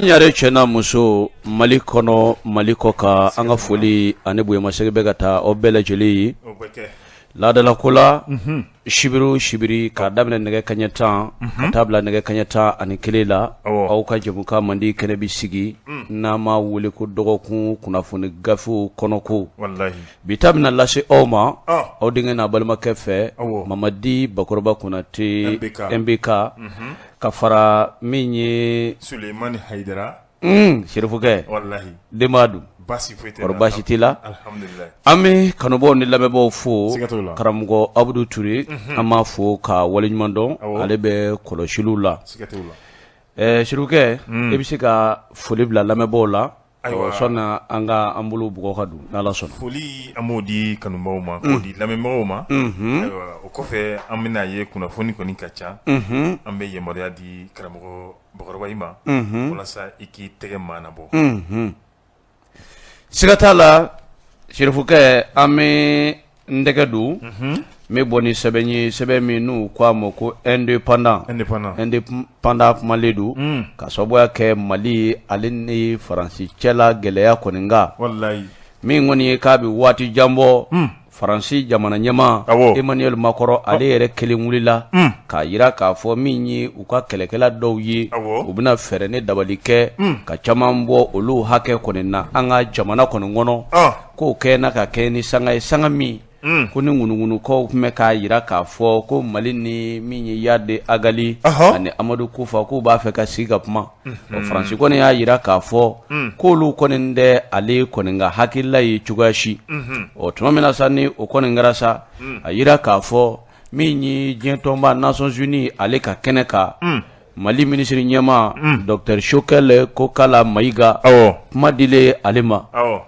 Nyare chena muso malikono malikoka anga foli anebuye masege gata obele jeli la de la kula shibiru shibiri ka damne nege kanyata tabla nege kanyata ani kelela au ka jemuka mandi kene bisigi na ma wuli ku dogoku kuna funi gafu konoku wallahi bitabna lase oma au dinga na balma kefe mamadi bakoroba kuna ti MBK kafara minye Suleiman Haidara shirifuke wallahi demadu basi fete basi tila alhamdulillah ami kanobo ni lamebo fu karamugo Abdou Touré ama fu ka walinyundo alebe koloshilula shirifuke ebisika fulibla lamebo la sonna anga ambulu bugo kadu nala sonna foli amodi kanumaw ma ko di lamebo ma o kofe amina ye kuna foni koni kacha ambe ye moria di karamugo bogorwa ima wala sa iki tege mana bo sigatala shirifuke ame ndegedu me boni sebemi nu kwa moko indépendant malidu ka sobo yake mali alini faransi chela geleya koninga wallahi mi ngoni kabi wati jambo faransi jamana nyama Emmanuel Macron ale yere kelingulila ka yira ka fo minyi uka kelekela dowyi ubuna ferene dabalike ka chamambo olu hake konina anga jamana koningono ko kena ka keni sanga mi kuni ngunu ko me ka yira ka fo ko mali ni minyi yade agali ani Amadou Kufa ko ba fe ka siga puma o faransi ko ne ya yira ka fo ko lu koninde ale koninga hakilla yi chugashi o tumamina sani o koningarasa a yira ka fo minyi jentomba Nations Unies ale ka keneka Mali ministre nyama Dr Shokele Kokala Maiga madile alema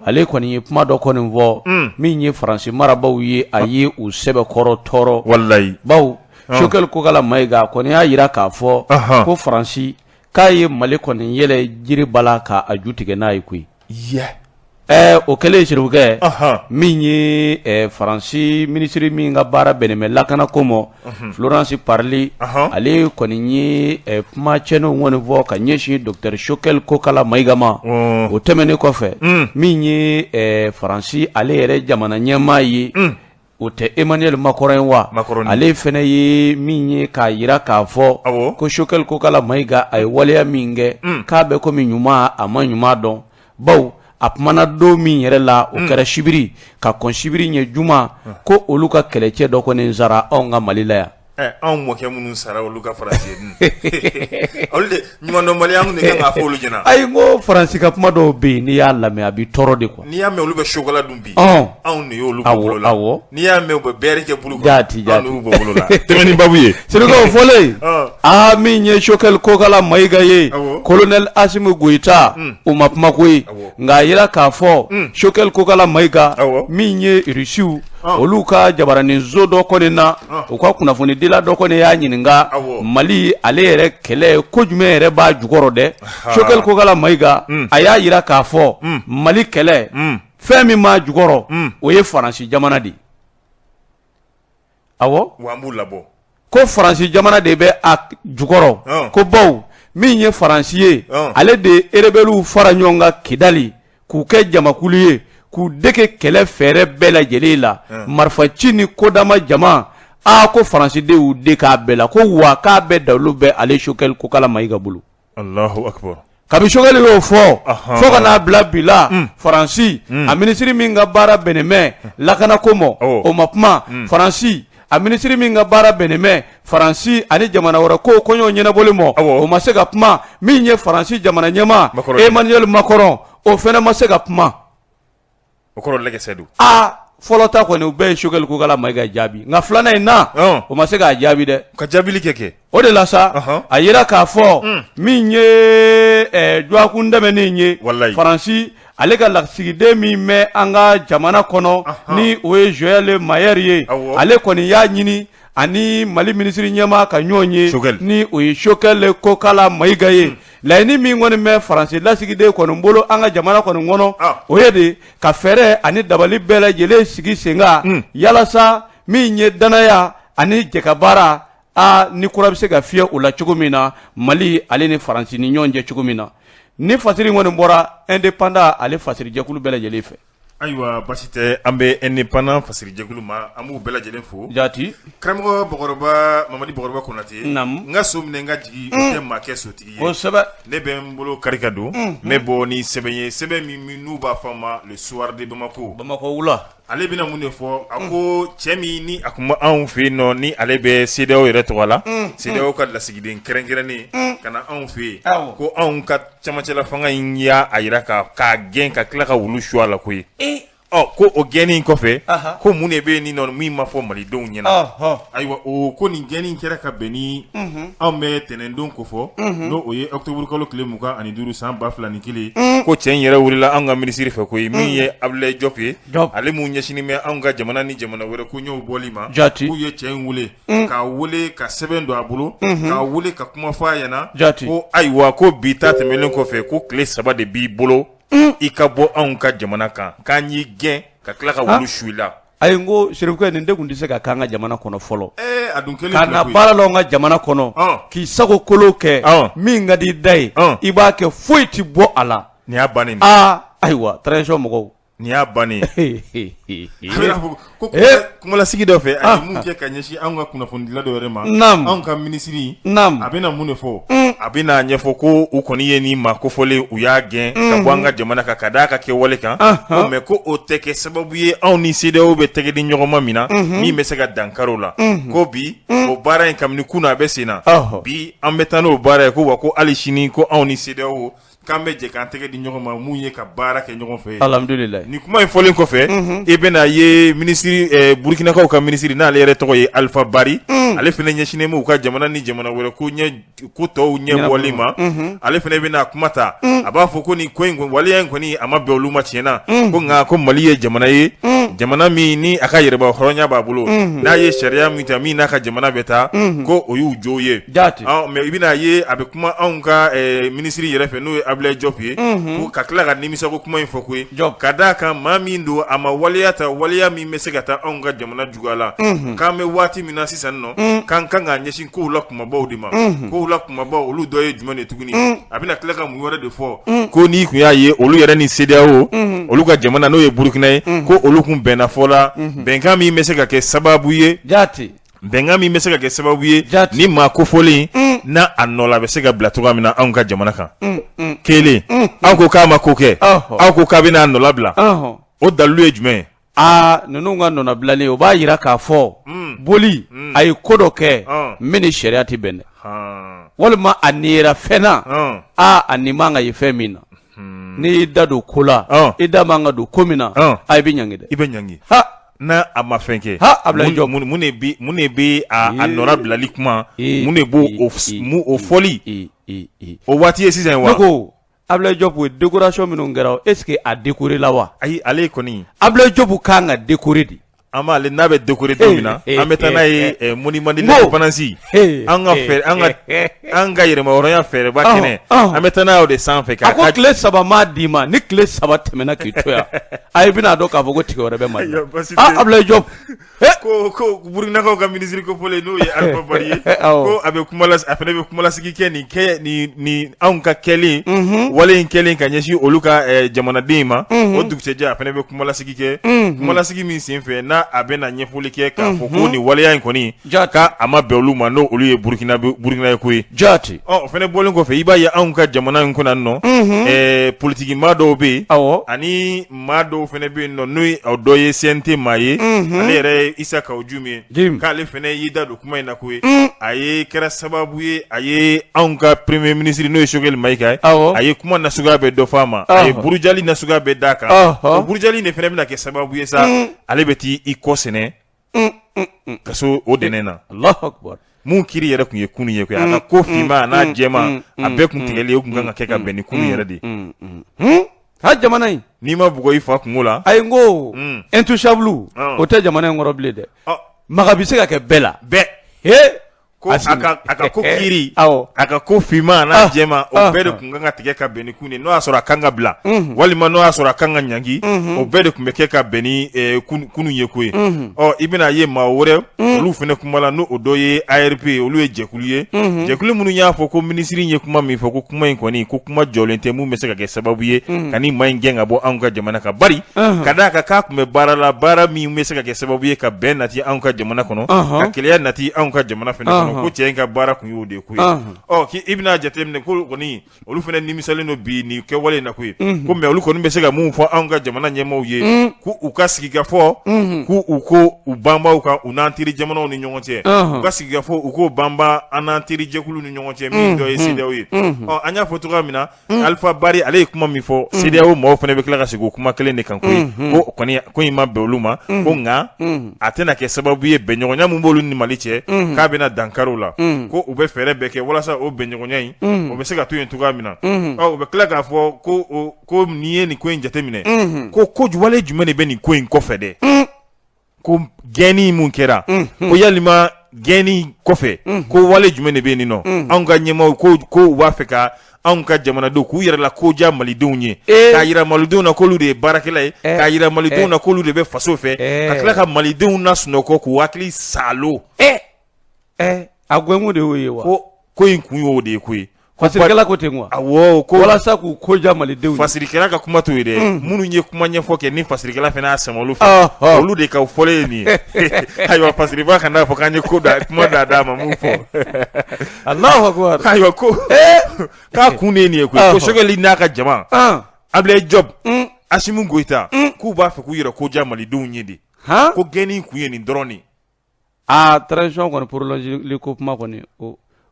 ale kwani puma do konin vo minyi France marabaw yi ayi u sebe koro toro wallahi baw Shokele Kokala Maiga kwani ya yira ka fo ko France kayi Mali kwani yele jiri bala ka ajutige nayi kui o kele shiruge minyi France ministre minga bara beneme lakana komo Florence Parly ale koninyi puma cheno ngone vo ka nyeshi Dr Shokele Kokala Maigama o temene kofe minyi France ale yere jamana nyama yi ote Emmanuel Macron wa ale fene yi minyi ka yira ka fo ko Shokele Kokala Maiga ay waleya minge ka be ko minyuma amanyuma don baw apmana do min yere la o kɛra shibiri ka kon shibiri nye juma ko olu ka kɛlɛcɛ dɔ ko nin zara anw ka Mali la ya anw mɔkɛ minnu sara olu ka faransi olu de ɲumandɔn Maliɲɛnw de kan k'a fɔ olu ɲɛna ayi ngo faransi ka kuma dɔw bɛ yen n'i y'a lamɛn a b'i tɔɔrɔ de quoi n'i y'a mɛn olu bɛ chocolat dun bi anw de y'olu bɔ bolo la n'i y'a mɛn u bɛ bɛɛri kɛ bulu kan anw de y'u bɔ bolo la tɛmɛ ni babu ye sirikaw fɔlen min ye Shokele Kokala Maiga ye colonel Assimi Goïta o ma kuma ko ye nka a yira k'a fɔ Shokele Kokala Maiga min ye Rusiw olu ka jabaranin zo dɔ kɔni na u ka kunnafoni dila dɔ kɔni y'a ɲininka Mali ale yɛrɛ kɛlɛ ko jumɛn yɛrɛ b'a jukɔrɔ dɛ Shokele Kokala Maiga a y'a yira k'a fɔ Mali kɛlɛ fɛn min b'a jukɔrɔ o ye Faransi jamana de awɔ ko Faransi jamana de bɛ a jukɔrɔ ko baw min ye Faransi ye ale de rebelliw fara ɲɔgɔn kan Kidali k'u kɛ jamakulu ye k'u dege kɛlɛ fɛrɛ bɛɛ lajɛlen la marifaci ni kodama jama ko Faransi de y'u de k'a bɛɛ la ko wa k'a bɛɛ dawulu bɛ ale Shokele Kokala Maiga bolo Allahu akbar kabi Shokele y'o fɔ fo ka n'a bila bi la Faransi a ministre min ka baara bɛnɛmɛ lakana ko mɔ o ma kuma Faransi a ministre min ka baara bɛnɛmɛ Faransi ani jamana wɛrɛ ko kɔɲɔ ɲɛnabɔli mɔ o ma se ka kuma min ye Faransi jamana ɲɛma Emmanuel Macron o fɛnɛ ma se ka kuma o kɔrɔ lɛgɛsɛ don fɔlɔ ta kɔni u bɛɛ ye Shokele Kokala Maiga jaabi nka filanan in na o ma se k'a jaabi dɛ ka jaabili kɛ o de la sa a yira k'a fɔ min ye Joachim Ndɛmɛnin ye Faransi ale ka lasigiden min mɛ an ka jamana kɔnɔ ni o ye Joël Mayer ye ale kɔni y'a ɲini ani Mali ministre ɲɛma ka ɲɔgɔn ye ni o ye Shokele Kokala Maiga ye laɲini min kɔni bɛ Faransi lasigiden kɔni bolo an ka jamana kɔni kɔnɔ o ye de ka fɛɛrɛ ani dabali bɛɛ lajɛlen sigi sen kan yalasa min ye danaya ani jɛkabaara ni kura bɛ se ka fiyɛ o la cogo min na Mali ale ni Faransi ni ɲɔgɔn cɛ cogo min na ni fasiri ngoni bɔra indépendant ale fasiri jɛkulu bɛɛ lajɛlen fɛ. Ayiwa basi tɛ an bɛ indépendant fasiri jɛkulu ma an b'u bɛɛ lajɛlen fo. Jati. Karamɔgɔ Bɔkɔrɔba Mamadi Bɔkɔrɔba Konate. Naam. N ka so minɛ n ka jigi o tɛ maa kɛ sotigi ye. Kosɛbɛ. Ne bɛ n bolo kari ka don. N bɛ bɔ ni sɛbɛn ye sɛbɛn min n'u b'a fɔ a ma le soir de Bamako. Bamako wula. Ale bɛna mun de fɔ a ko cɛ min ni a kun bɛ anw fɛ yen nɔ ni ale bɛ CEDEAO yɛrɛ tɔgɔ la. CEDEAO ka lasigiden kɛrɛnkɛrɛnnen ka na anw fɛ yen. Ko anw ka camancɛla fanga in y'a jira k'a gɛn ka tila ka wulu su a la koyi. Ko o gɛnnin kɔfɛ ko mun de bɛ yen ni nɔ min ma fɔ malidenw ɲɛna. Ayiwa o ko nin gɛnnin kɛra ka bɛn ni anw bɛ tɛnɛndon ko fɔ n'o o ye octobre kalo tile 25 san 2001 ko cɛ in yɛrɛ wulila anw ka minisiri fɛ koyi min ye Abdoulaye Diop ye ale mun ɲɛsinin bɛ anw ka jamana ni jamana wɛrɛ ko ɲɛw bɔli ma k'u ye cɛ in wele k'a wele ka sɛbɛn don a bolo k'a wele ka kuma fɔ a ɲɛna ko ayiwa ko bi ta tɛmɛlen kɔfɛ ko tile 3 de b'i bolo I ka bɔ anw ka jamana kan k'an y'i gɛn ka tila ka wulu su i la. Ayi n ko Serifukɛ nin de kun tɛ se ka k'an ka jamana kɔnɔ fɔlɔ. A dun kelen ka na baara la an ka jamana kɔnɔ k'i sago kolo kɛ min ka di da ye I b'a kɛ foyi ti bɔ a la. Nin y'a bannen. Ayiwa transition mɔgɔw. Nin y'a bannen. Ko kumalasigi dɔ fɛ a ye mun kɛ ka ɲɛsin anw ka kunnafonidila dɔ wɛrɛ ma. Anw ka minisiri. A bɛna mun de fɔ. A bɛna ɲɛfɔ ko u kɔni ye nin maa kofɔlen u y'a gɛn ka bɔ an ka jamana kan ka d'a ka kɛwale kan. Mais ko o tɛ kɛ sababu ye anw ni CEDEAO bɛ tɛgɛ di ɲɔgɔn ma min na min bɛ se ka dankari o la. Ko bi o baara in kabini kunun a bɛ sen na. Bi an bɛ taa n'o baara ye ko wa ko hali sini ko anw ni CEDEAO k'an bɛ jɛ k'an tɛgɛ di ɲɔgɔn ma mun ye ka baara kɛ ɲɔgɔn fɛ. Alhamdulillah. Ni kuma in fɔlen kɔfɛ I bɛna ye minisiri Burkinakaw ka minisiri n'ale yɛrɛ tɔgɔ ye Alpha Bari ale fana ɲɛsinnen bɛ u ka jamana ni jamana wɛrɛ ko tɔw ɲɛ bɔli ma ale fana bɛna kuma ta a b'a fɔ ko nin ko in waleya in kɔni a ma bɛn olu ma tiɲɛna ko nka ko Mali ye jamana ye jamana min ni a ka yɛrɛba hɔrɔnya b'a bolo n'a ye sariya min ta min n'a ka jamana bɛ taa ko o y'u jo ye mais I bɛna ye a bɛ kuma anw ka minisiri yɛrɛ fɛ n'o ye Abdoulaye Diop ye ko ka tila ka nimisa ko kuma in fɔ koyi ka d'a kan maa min don a ma waleya ta waleya min bɛ se ka taa anw ka jamana juguya la k'an bɛ waati min na sisan nɔ k'an kan ka ɲɛsin kow la kumabaw de ma kow la kumabaw olu dɔ ye jumɛn de tuguni a bɛna tila ka mun wɛrɛ de fɔ ko n'i kun y'a ye olu yɛrɛ ni CEDEAO olu ka jamana n'o ye Burkina ye ko olu kun bɛnna fɔ la bɛnkan min bɛ se ka kɛ sababu ye bɛnkan min bɛ se ka kɛ sababu ye ni maa kofɔlen n'a a nɔ la a bɛ se ka bila cogoya min na anw ka jamana kan kelen aw ko k'a ma ko kɛ aw ko k'a bɛna a nɔ labila o dalilu ye jumɛn ye ninnu ka nɔnabilalen o b'a jira k'a fɔ boli a ye ko dɔ kɛ min ni sariya tɛ bɛn dɛ walima a niyera fɛn na a nin man ka ye fɛn min na n'i da don ko la I da man ka don ko min na I bɛ ɲangi dɛ I bɛ ɲangi n'a a ma fɛn kɛ mun de bɛ a nɔra bilali kuma mun de b'o o fɔli o waati ye sisan wa. Abdoulaye Diop ye décoration minnu kɛra est-ce que a décoré la wa. Ayi ale kɔni Abdoulaye Diop kan ka décorer de. An b'ale n'a bɛ décorer don min na an bɛ taa n'a ye monument de l'indépendance an ka yɛrɛma hɔrɔnya fɛɛrɛba kɛnɛ an bɛ taa n'a ye o de sanfɛ. A ko tile 3 m'a d'i ma ni tile 3 tɛmɛna k'i to yan a ye bɛna dɔn k'a fɔ ko tigɛ wɛrɛ bɛ Mali la Abdoulaye Diop ko Burkinakaw ka minisiri kofɔlen n'o ye Alpha Bari ye ko a fana bɛ kumalasigi kɛ nin anw ka kɛlen wale in kɛlen ka ɲɛsin olu ka jamanaden ma o dugusɛjɛ a fana bɛ kumalasigi kɛ kumalasigi min sen fɛ n'a a bɛna ɲɛfɔli kɛ k'a fɔ ko nin waleya in kɔni k'a a ma bɛn olu ma n'o olu ye Burkina ye ko ye o fana bɔlen kɔfɛ I b'a ye anw ka jamana in kɔnɔ nɔ politiki maa dɔw bɛ yen ani maa dɔw fana bɛ yen nɔ n'o dɔ ye CNT maa ye ale yɛrɛ ye Isa Kawujum ye k'ale fana y'i da don kuma in na ko ye a ye kɛra sababu ye a ye anw ka premier ministre n'o ye Choguel Mayiga ye a ye kuma nasuguya bɛɛ dɔ fɔ a ma a ye burujali nasuguya bɛɛ d'a kan o burujali de fana bɛna kɛ sababu ye sa ale bɛ t'i kɔ sɛnɛ ka so o dɛnɛn na Allahu Akbar mun kiri yɛrɛ kun ye kunun ye koyi a ka ko finma a n'a jɛma a bɛɛ kun tigɛlen o kun kan ka kɛ ka bɛn ni kunun yɛrɛ de ha jamana in n'i ma bugɔ I fa kungo la ayi n ko intouchable o tɛ jamana in kɔrɔ bilen dɛ maga bɛ se ka kɛ bɛɛ la ko aka ko kiri aka ko fima na jema o bede kunga tige ka beni kuni no asora kanga bla walima no asora kanga nyangi o bede kumbeke ka beni kunu yekwe o ibina ye ma wore olu fene kumala no odoye ARP olu ejekuliye jekuli munu nya fo ko ministry nye kuma mi fo ko kuma inkoni ko kuma jolente mu meseka ke sababu ye kani maingenga bo anga jamana ka bari kada ka kume barala bara mi meseka ke sababu ye ka ben nati anga jamana kono ka kiliya nati anga jamana fene kono ko tienga bara ku yode ku o ki ibna jatemne ko koni olu fene ni misale no bi ni ke wale na ku ko me olu kono meseka mu fo anga jamana nyemo ye ku ukasiga fo ku uko ubamba uka unantiri jamana ni nyongote ukasiga fo uko bamba anantiri jekulu ni nyongote mi do CDAO yi o anya fotoga mina alpha bari ale kuma mi fo CDAO mo fene be kala ka sigo kuma kele ne kan ko koni ko ima be oluma ko nga atena ke sababu ye be nyonya mu bolu ni maliche ka be na dankaro la ko ube fere be ke wala sa o be nyonya yi o be se ka tuyen tuga mina o be kala ka fo ko niye ni ko njate mine ko juwale jumene be ni ko ko fede ko geni mun kera ko yalima geni kofe ko wale jumene be ni no anga nyema ko wafeka anka jamana do ku yira la ko ja malidenw ye ka yira malidenw na ko lu de barakela ye ka yira malidenw na ko lu de be faso fe ka kila ka malidenw na sunoko ku wakili salo agwemu de oye wa ko in kun yo de ku fasirikela ko tengwa awo ko wala sa ku ko ja malidenw fasirikela ka kuma to yede munu nye kuma nye foke ni fasirikela fe na asamolu fe olu de ka fole ni ayo fasiriba kana fo kanye ko da kuma da ma mu fo Allahu akbar ayo ko ka kune ni ko shogeli na ka jama able job asimu goita ku ba fe ku yira ko ja malidenw nye de ko geni ku ye ni droni transition ko pour le coupement ko ni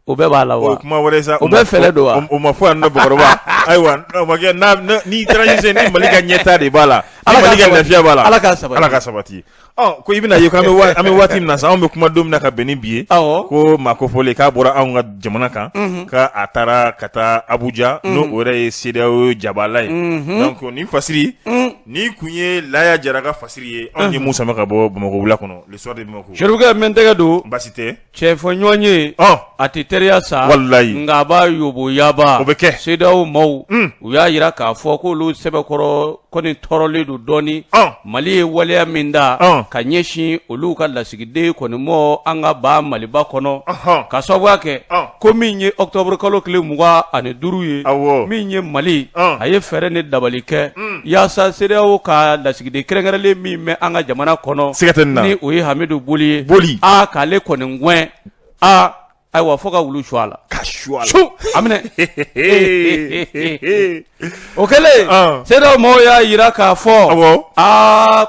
o be bala wa kuma wale sa o be fele do wa o ma fo ando boroba aywa no mage na ni transition ni malika nyeta de bala ni malika lafia bala ala ka sabati ko ibina ye ko ame wati na sa on be kuma dom na ka beni bie ko mako fole ka bora an ga jamana kan ka atara kata Abuja no ore CDAO jabalai donc ni fasiri ni kunye laya jaraga fasiri ye on ye musa maka bo mako wula kono le soir de mako sheruga mentega do basite chefo nyonye atiteria sa wallahi ngaba yobo yaba obeke CDAO mau uya yira ka fo ko lu sebe koro koni torole do doni mali wale minda ka nyeshi olu ka lasigide koni mo anga ba mali ba kono ka sobwa ke ko minye octobre kalo kile muga ane duru ye minye mali aye fere ne dabalike ya sa CDAO ka lasigide kerengerele mi me anga jamana kono ni oyi Hamidu Boli ka le koni ngwe aywa foka wulu shwala shu amne okele CDAO mo ya yira ka fo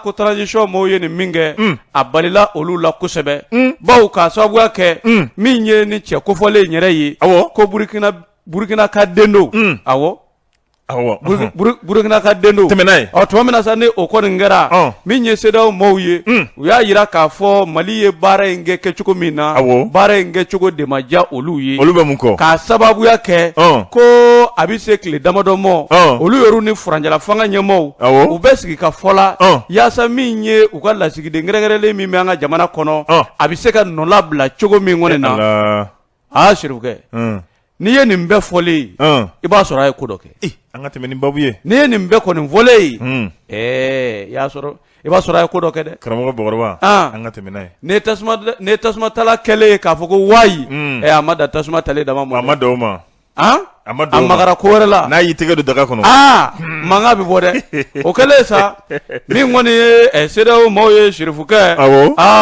ko transition mo ye ni minge abalila olu la kusebe bawo ka sobwa ke minye ni che ko fole nyere yi ko Burkina ka dendo Burkina ka dendo temenai to mena sa ne o ko ngera minye CDAO mo ye ya yira ka fo mali ye bara nge ke chuko mina bara nge chuko de maja olu ye olu be munko ka sababu ya ke ko abise kle damadomo olu yoru ni furanjala fanga nyemo u besigi ka fola ya sa minye u ka lasigi de ngerengere mi anga jamana kono abise ka no labla chuko mi ngone na shiruke ni ye nin be fole I ba soro ay kudoke anga temeni babu ye ni ye nin be ko nin vole ya soro I ba soro ay kudoke de karamo bogorwa anga temenai ne tasma tala kele ka foko wayi amada tasma tale dama mo amada oma amagara korela na yitege do daga kono manga bi bode o kele sa mi ngoni CDAO mo ye shirifuke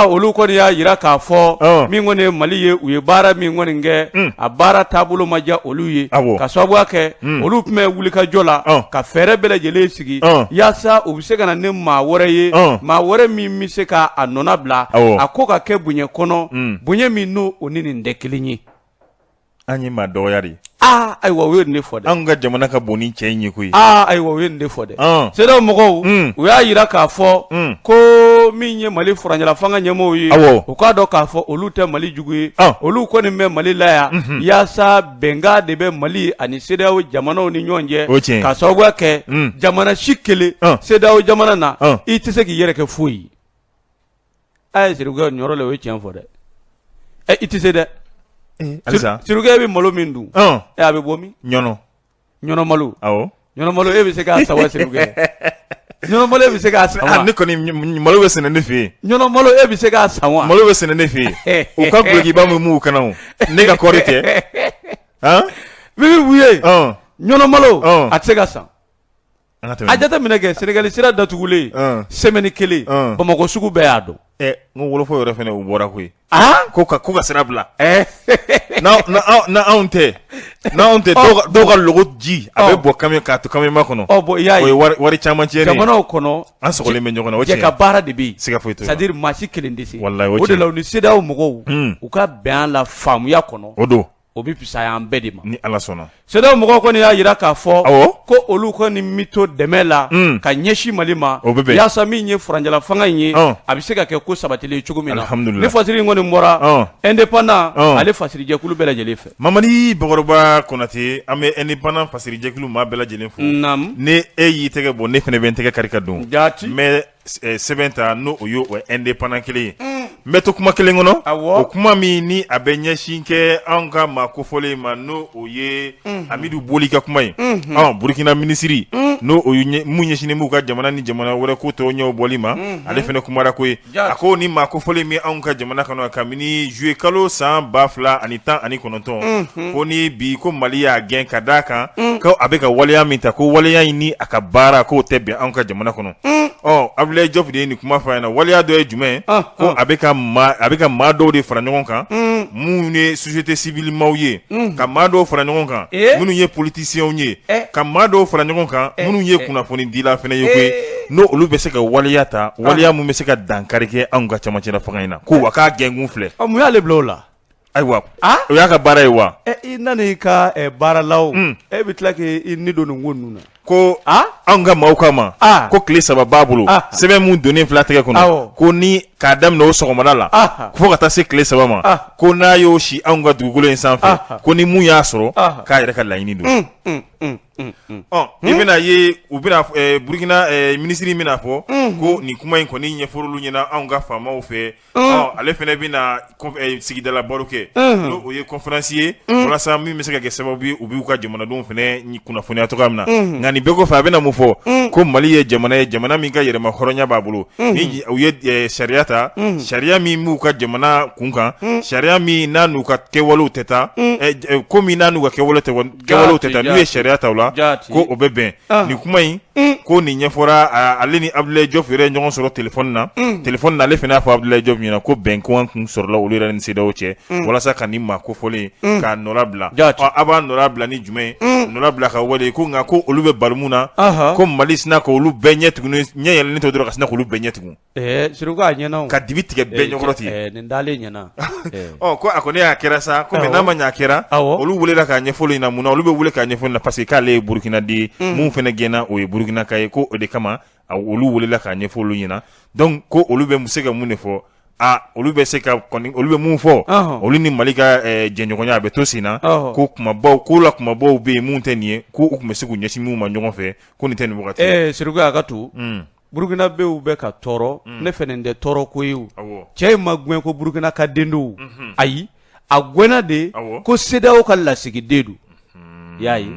olu ko ya yira ka fo mi ngoni mali ye uye bara mi ngoni nge abara tabulo maja olu ye ka sobwa ke olu me wulika jola ka fere bele jele sigi yasa ubise kana ne ma wore ye ma wore mi miseka anona bla akoka ke bunye kono bunye mi no onini ndekilinyi anyi ma doyari aywa we ne fode anga jamana ka boni chenyi kui aywa we ne fode CDAO mogo we ayira ka fo ko minye mali furanjala fanga nyemo yi o ka do ka fo olute mali jugu olu ko ni me mali laya yasa benga de be mali ani CDAO jamana ni nyonje ka sogwa ke jamana shikele CDAO jamana na itise ki yere ke fuyi ay sirugo nyoro le we chen fode itise de alisa siruke bi malo min dun a be bomi nyono malo nyono malo e be se ka sawa siruke nyono malo e be se ka sawa ne koni malo be sene ne fi nyono malo e be se ka sawa malo be sene ne fi o ka gogi ba mu kana o ne ka korite bibi buye nyono malo a se ka sa a jata minɛ kɛ Senegali sira datugulen semaine kelen Bamako sugu bɛɛ y'a dɔn n ko wolofɔ yɛrɛ fɛnɛ u bɔra koyi ko ka sira bila na anw tɛ dɔw ka logo ji a bɛ bɔ kamion k'a to kamion ma kɔnɔ bon y'a ye o ye wari caman tiɲɛ jamanaw kɔnɔ an sɔgɔlen bɛ ɲɔgɔn na o tiɲɛ ka baara de bɛ yen siga foyi t'o la c'est à dire maa si kelen tɛ se wallahi o de la u ni CEDEAO mɔgɔw u ka bɛn a la faamuya kɔnɔ o don o bi fisaya an bɛɛ de ma ni Ala sɔnna CEDEAO mɔgɔw kɔni y'a yira k'a fɔ ko olu kɔni mito dɛmɛ la ka ɲɛsin Mali ma yaasa min ye furanjala fanga in ye a bɛ se ka kɛ ko sabatilen cogo min na ni fasiri in kɔni bɔra indépendant ale fasirijɛkulu bɛɛ lajɛlen fɛ Mamadi Bakɔrɔba Konate an bɛ indépendant fasirijɛkulu maa bɛɛ lajɛlen fo ni e y'i tɛgɛ bɔ ne fɛnɛ bɛ n tɛgɛ kari ka don mais sɛbɛn ta n'o o ye o indépendant kelen ye n bɛ to kuma kelen kɔnɔ o kuma min ni a bɛ ɲɛsin kɛ anw ka maa kofɔlen ma n'o o ye Amidu Boli ka kuma ye Burkina minisiri n'o o ye mun ɲɛsinnen b'u ka jamana ni jamana wɛrɛ ko tɔw ɲɛw bɔli ma ale fɛnɛ kumara ko ye a ko ni maa kofɔlen min anw ka jamana kɔnɔ kabini juillet kalo san 2019 ko ni bi ko Mali y'a gɛn ka d'a kan ko a bɛ ka waleya min ta ko waleya in ni a ka baara k'o tɛ bɛn anw ka jamana kɔnɔ Abdoulaye Diop de ye nin kuma fɔ a ɲɛna waleya dɔ ye jumɛn ko a bɛ ka maa dɔw de fara ɲɔgɔn kan minnu ye société civile maaw ye ka maa dɔw fara ɲɔgɔn kan minnu ye politiciens ye ka maa dɔw fara ɲɔgɔn kan minnu ye kunnafoni dila fɛnɛ ye koyi n'o olu bɛ se ka waleya ta waleya mun bɛ se ka dankari kɛ anw ka camancɛla fanga in na ko wa k'a gɛnkun filɛ mun y'ale bila o la ayiwa o y'a ka baara ye wa i nan'i ka baaralaw e bɛ tila k'i ni don nin ko ninnu na ko anw ka maaw kama ko tile 3 b'a bolo sɛbɛn mun donnen fila tɛgɛ kɔnɔ ko ni k'a daminɛ o sɔgɔmada la fo ka taa se tile 3 ma ko n'a y'o si anw ka dugukolo in sanfɛ ko ni mun y'a sɔrɔ k'a yɛrɛ ka laɲini don i bɛna ye u bɛna Burkina minisiri bɛna fɔ ko nin kuma in kɔni ɲɛfɔr'olu ɲɛna anw ka faamaw fɛ ale fɛnɛ bɛna sigidala baro kɛ n'o o ye conférence ye walasa min bɛ se ka kɛ sababu ye u b'u ka jamanadenw fɛnɛ kunnafoniya cogoya min na nka nin bɛɛ kɔfɛ a bɛna mun fɔ ko Mali ye jamana min ka yɛrɛma hɔrɔnya b'a bolo ni u ye sariya ta sariya min b'u ka jamana kun kan sariya min n'a n'u ka kɛwalew tɛ taa ko min n'a n'u ka kɛwalew tɛ taa n'u ye sariya ta o la ko o bɛ bɛn nin kuma in ko nin ɲɛfɔra ale ni Abdoulaye Diop yɛrɛ ɲɔgɔn sɔrɔ téléphone na ale fɛnɛ y'a fɔ Abdoulaye Diop ɲɛna ko bɛnkan kun sɔrɔla olu yɛrɛ ni CEDEAO cɛ walasa ka nin maa kofɔlen k'a nɔ labila a b'a nɔ labila ni jumɛn nɔ labila ka wale ko nka ko olu bɛ balimun na ko Mali sina ko olu bɛɛ ɲɛ tugun ɲɛ yɛlɛlen tɛ dɔrɔn ka sina k'olu bɛɛ ɲɛ tugun Siruku a ɲɛna ka dibi tigɛ bɛɛ ɲɔgɔrɔ ten nin dalen ɲɛna ko a kɔni y'a kɛra sa ko mais n'a ma ɲɛ a kɛra olu welela k'a ɲɛfɔli in na mun na olu bɛ wele k'a ɲɛfɔli na parce que k'ale ye Burkina de ye mun fɛnɛ gɛnna o ye Burkina ka ye ko o de kama olu welela k'a ɲɛfɔ olu ɲɛna donc ko olu bɛ se ka mun de fɔ olu bɛ se ka kɔni olu bɛ mun fɔ olu ni Mali ka jɛɲɔgɔnya a bɛ to sen na ko kumabaw bɛ yen mun tɛ nin ye ko u tun bɛ se k'u ɲɛsin mun ma ɲɔgɔn fɛ ko nin tɛ nin wagati Siruku a ka to Burkina bew bɛ ka tɔɔrɔ ne fɛnɛ tɛ tɔɔrɔ ko ye o cɛ in ma gɛn ko Burkina ka den don ayi a gɛnna de ko CEDEAO ka lasigiden don y'a ye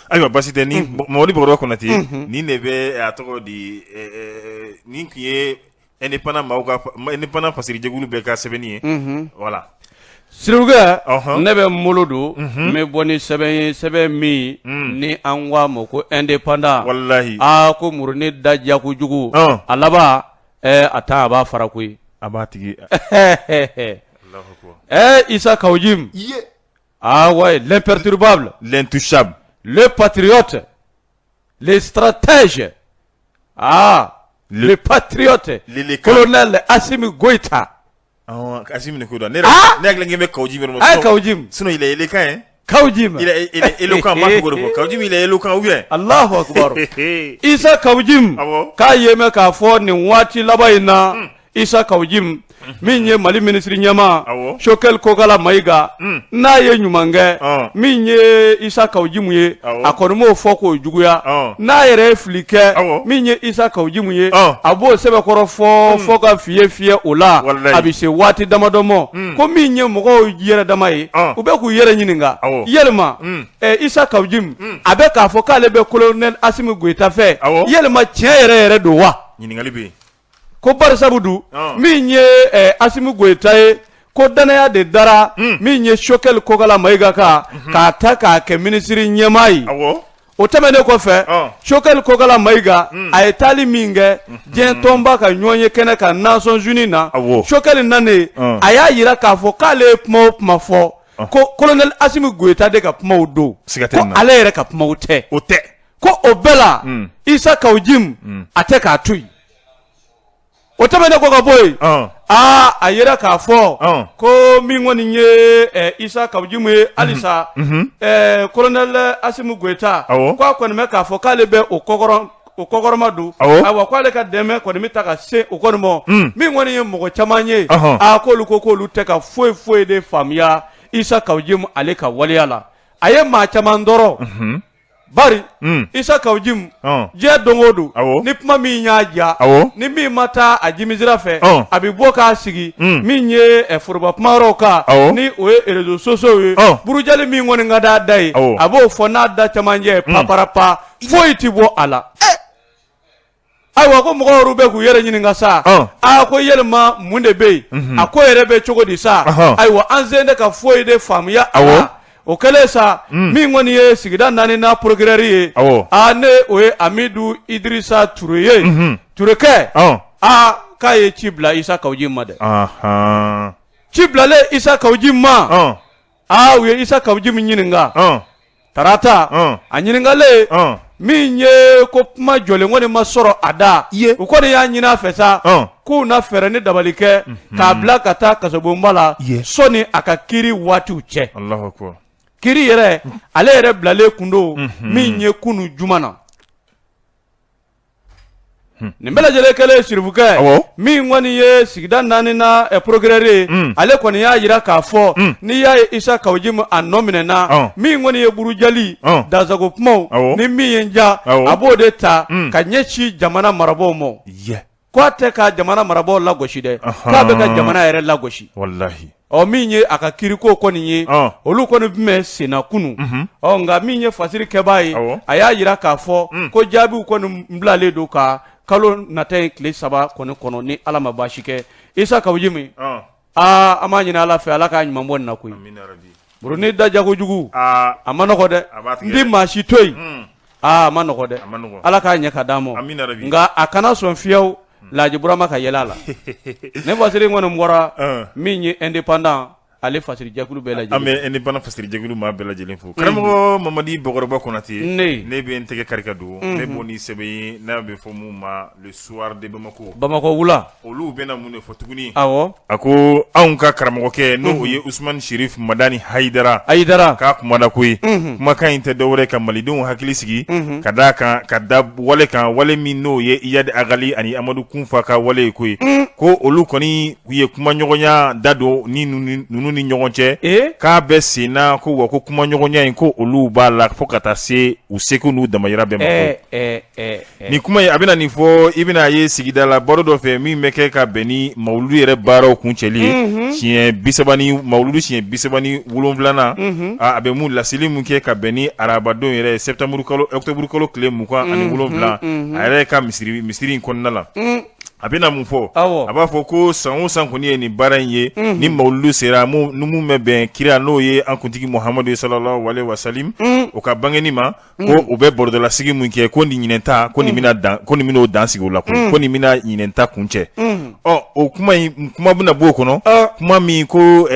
ayiwa basi tɛ ni Mamadi Bakɔrɔba Konate nin de bɛ a tɔgɔ di nin tun ye indépendant fasirijɛkulu bɛɛ ka sɛbɛnni ye voilà Siruku ne bɛ n bolo don n bɛ bɔ ni sɛbɛn ye sɛbɛn min ni an ko a ma ko indépendant wallahi ko muruni da diya kojugu a laban a taa a b'a fara koyi a b'a tigi Issa Kawjim ouais l'imperturbable l'intouchable le patriote le stratège le patriote colonel Assimi Goïta Assimi Goïta ne hakili ngi bɛ Kawjim sinon il est éloquent hein Kawjim il est éloquent ma ko ko Kawjim il est éloquent ou bien Allahu akbar Issa Kawjim k'a ye mɛn k'a fɔ nin waati laban in na Issa Kawjim min ye Mali ministre ɲɛma Choguel Kogala Mayiga n'a ye ɲuman kɛ min ye Isa Kawujimu ye a kɔni m'o fɔ k'o juguya n'a yɛrɛ ye fili kɛ min ye Isa Kawujimu ye a b'o sɛbɛkɔrɔ fɔ ka fiyɛ o la a bɛ se waati damadɔ ma ko min ye mɔgɔw yɛrɛ dama ye u bɛ k'u yɛrɛ ɲininka yɛlɛma Isa Kawujimu a bɛ k'a fɔ k'ale bɛ colonel Asimi Goyita fɛ yɛlɛma tiɲɛ yɛrɛ don wa ɲininkali bɛ yen ko barisabu du min ye Asimi Goyita ye ko danaya de dara min ye Choguel Kogala Mayiga kan k'a ta k'a kɛ ministre ɲɛmaa ye o tɛmɛnen kɔfɛ Choguel Kogala Mayiga a ye taali min kɛ diɲɛ tɔnba ka ɲɔgɔn ye kɛnɛ kan Nations Unies na Choguel nanen a y'a yira k'a fɔ k'ale ye kuma o kuma fɔ ko colonel Asimi Goyita de ka kumaw don ko ale yɛrɛ ka kumaw tɛ ko o bɛɛ la Isa Kawujimu a tɛ k'a to yen o tɛmɛnen kɔ ka bɔ yen a yɛrɛ k'a fɔ ko min kɔni ye Isa Kawujimu ye halisa colonel Asimi Goyita ko a kɔni bɛ k'a fɔ k'ale bɛ o kɔkɔrɔma don ayiwa k'ale ka dɛmɛ kɔni bɛ ta ka se o kɔni ma min kɔni ye mɔgɔ caman ye k'olu ko k'olu tɛ ka foyi de faamuya Isa Kawujimu ale ka waleya la a ye maa caman dɔrɔn bari Isa Kawujimu diɲɛ don o don ni kuma min y'a ja ni min ma taa a jimisira fɛ a bɛ bɔ k'a sigi min ye foroba kumayɔrɔw kan ni o ye réseaux sociaux ye burujali min kɔni ka d'a da ye a b'o fɔ n'a da camancɛ paparapa foyi ti bɔ a la ayiwa ko mɔgɔw yɛrɛ bɛ k'u yɛrɛ ɲininka sa ko yɛlɛma mun de bɛ yen a ko yɛrɛ bɛ cogo di sa ayiwa an sen tɛ ka foyi de faamuya a la o kɛlen sa min kɔni ye sigida 4nan procureur ye ne o ye Amidu Idrissa Touré ye Touré k'a ye ci bila Isa Kawujimu ma dɛ ci bilalen Isa Kawujimu ma u ye Isa Kawujimu ɲininka tarata a ɲininkalen min ye ko kuma jɔlen kɔni ma sɔrɔ a da u kɔni y'a ɲini a fɛ sa k'u na fɛɛrɛ ni dabali kɛ k'a bila ka taa kasobonba la sɔni a ka kiiri waatiw cɛ kiiri yɛrɛ ale yɛrɛ bilalen kun don min ye kunu juma na nin bɛɛ lajɛlen kɛlen sirifukɛ min kɔni ye sigida 4nan procureur ye ale kɔni y'a yira k'a fɔ n'i y'a ye Isa Kawujimu a nɔ minɛna min kɔni ye burujali dansago kumaw ni min ye n ja a b'o de ta ka ɲɛsin jamana marabaaw ma k'a tɛ ka jamana marabaaw lagosi dɛ k'a bɛ ka jamana yɛrɛ lagosi min ye a ka kiiriko kɔni ye olu kɔni bɛ senna kunu nka min ye fasiri kɛbaa ye a y'a yira k'a fɔ ko jaabiw kɔni bilalen don ka kalo nata ye tile 3 kɔnɔ ni Ala ma baasi kɛ Isa Kawujimu an b'a ɲini Ala fɛ Ala k'a ɲuman bɔ nin na koyi Buruni da jagojugu a ma nɔgɔ dɛ n di maa si to yen a ma nɔgɔ dɛ Ala k'a ɲɛ ka d'a ma nka a kana sɔn fiyewu Laji Burama ka yɛlɛ a la ne fasiri kɔni bɔra min ye indépendant ale fasiri jɛkulu bɛɛ lajɛlen an bɛ indépendant fasiri jɛkulu maa bɛɛ lajɛlen fo karamɔgɔ Mamadi Bakɔrɔba Konate ne bɛ n tɛgɛ kari ka don ne b'o ni sɛbɛn ye n'a bɛ fɔ mun ma le soir de Bamako wula olu bɛna mun de fɔ tuguni a ko anw ka karamɔgɔkɛ n'o ye Usmane Sheriff Madani Hayidara k'a kumada koyi kumakan in tɛ dɔwɛrɛ ka malidenw hakili sigi ka d'a kan ka da wale kan wale min n'o ye Iyadi Agali ani Amadu Kunfa ka wale ye koyi ko olu kɔni u ye kumaɲɔgɔnya da don ni ninnu ni ɲɔgɔn cɛ k'a bɛ senna ko wa ko kumaɲɔgɔnya in ko olu b'a la fo ka taa se u seko n'u damayira bɛɛ ma nin kuma ye a bɛna nin fɔ i bɛna ye sigida la baro dɔ fɛ min bɛ kɛ ka bɛn ni mawuludu yɛrɛ baaraw kuncɛli ye mawuludu siɲɛ 37nan a bɛ mun laseli mun kɛ ka bɛn ni arabadon yɛrɛ octobre kalo tile 27 a yɛrɛ ka misiri in kɔnɔna la a bɛna mun fɔ a b'a fɔ ko san o san kɔni ye nin baara in ye ni mawuludu sera mun bɛ bɛn kira n'o ye an kuntigi Muhamadu sallallahu alaihi wasallam o ka bangeni ma ko u bɛ bɔrɔdɔlasigi mun kɛ ko nin ɲinɛnta ko nin bɛna dan sigi o la ko nin bɛna ɲinɛnta kuncɛ o kuma bɛna bɔ o kɔnɔ kuma min ko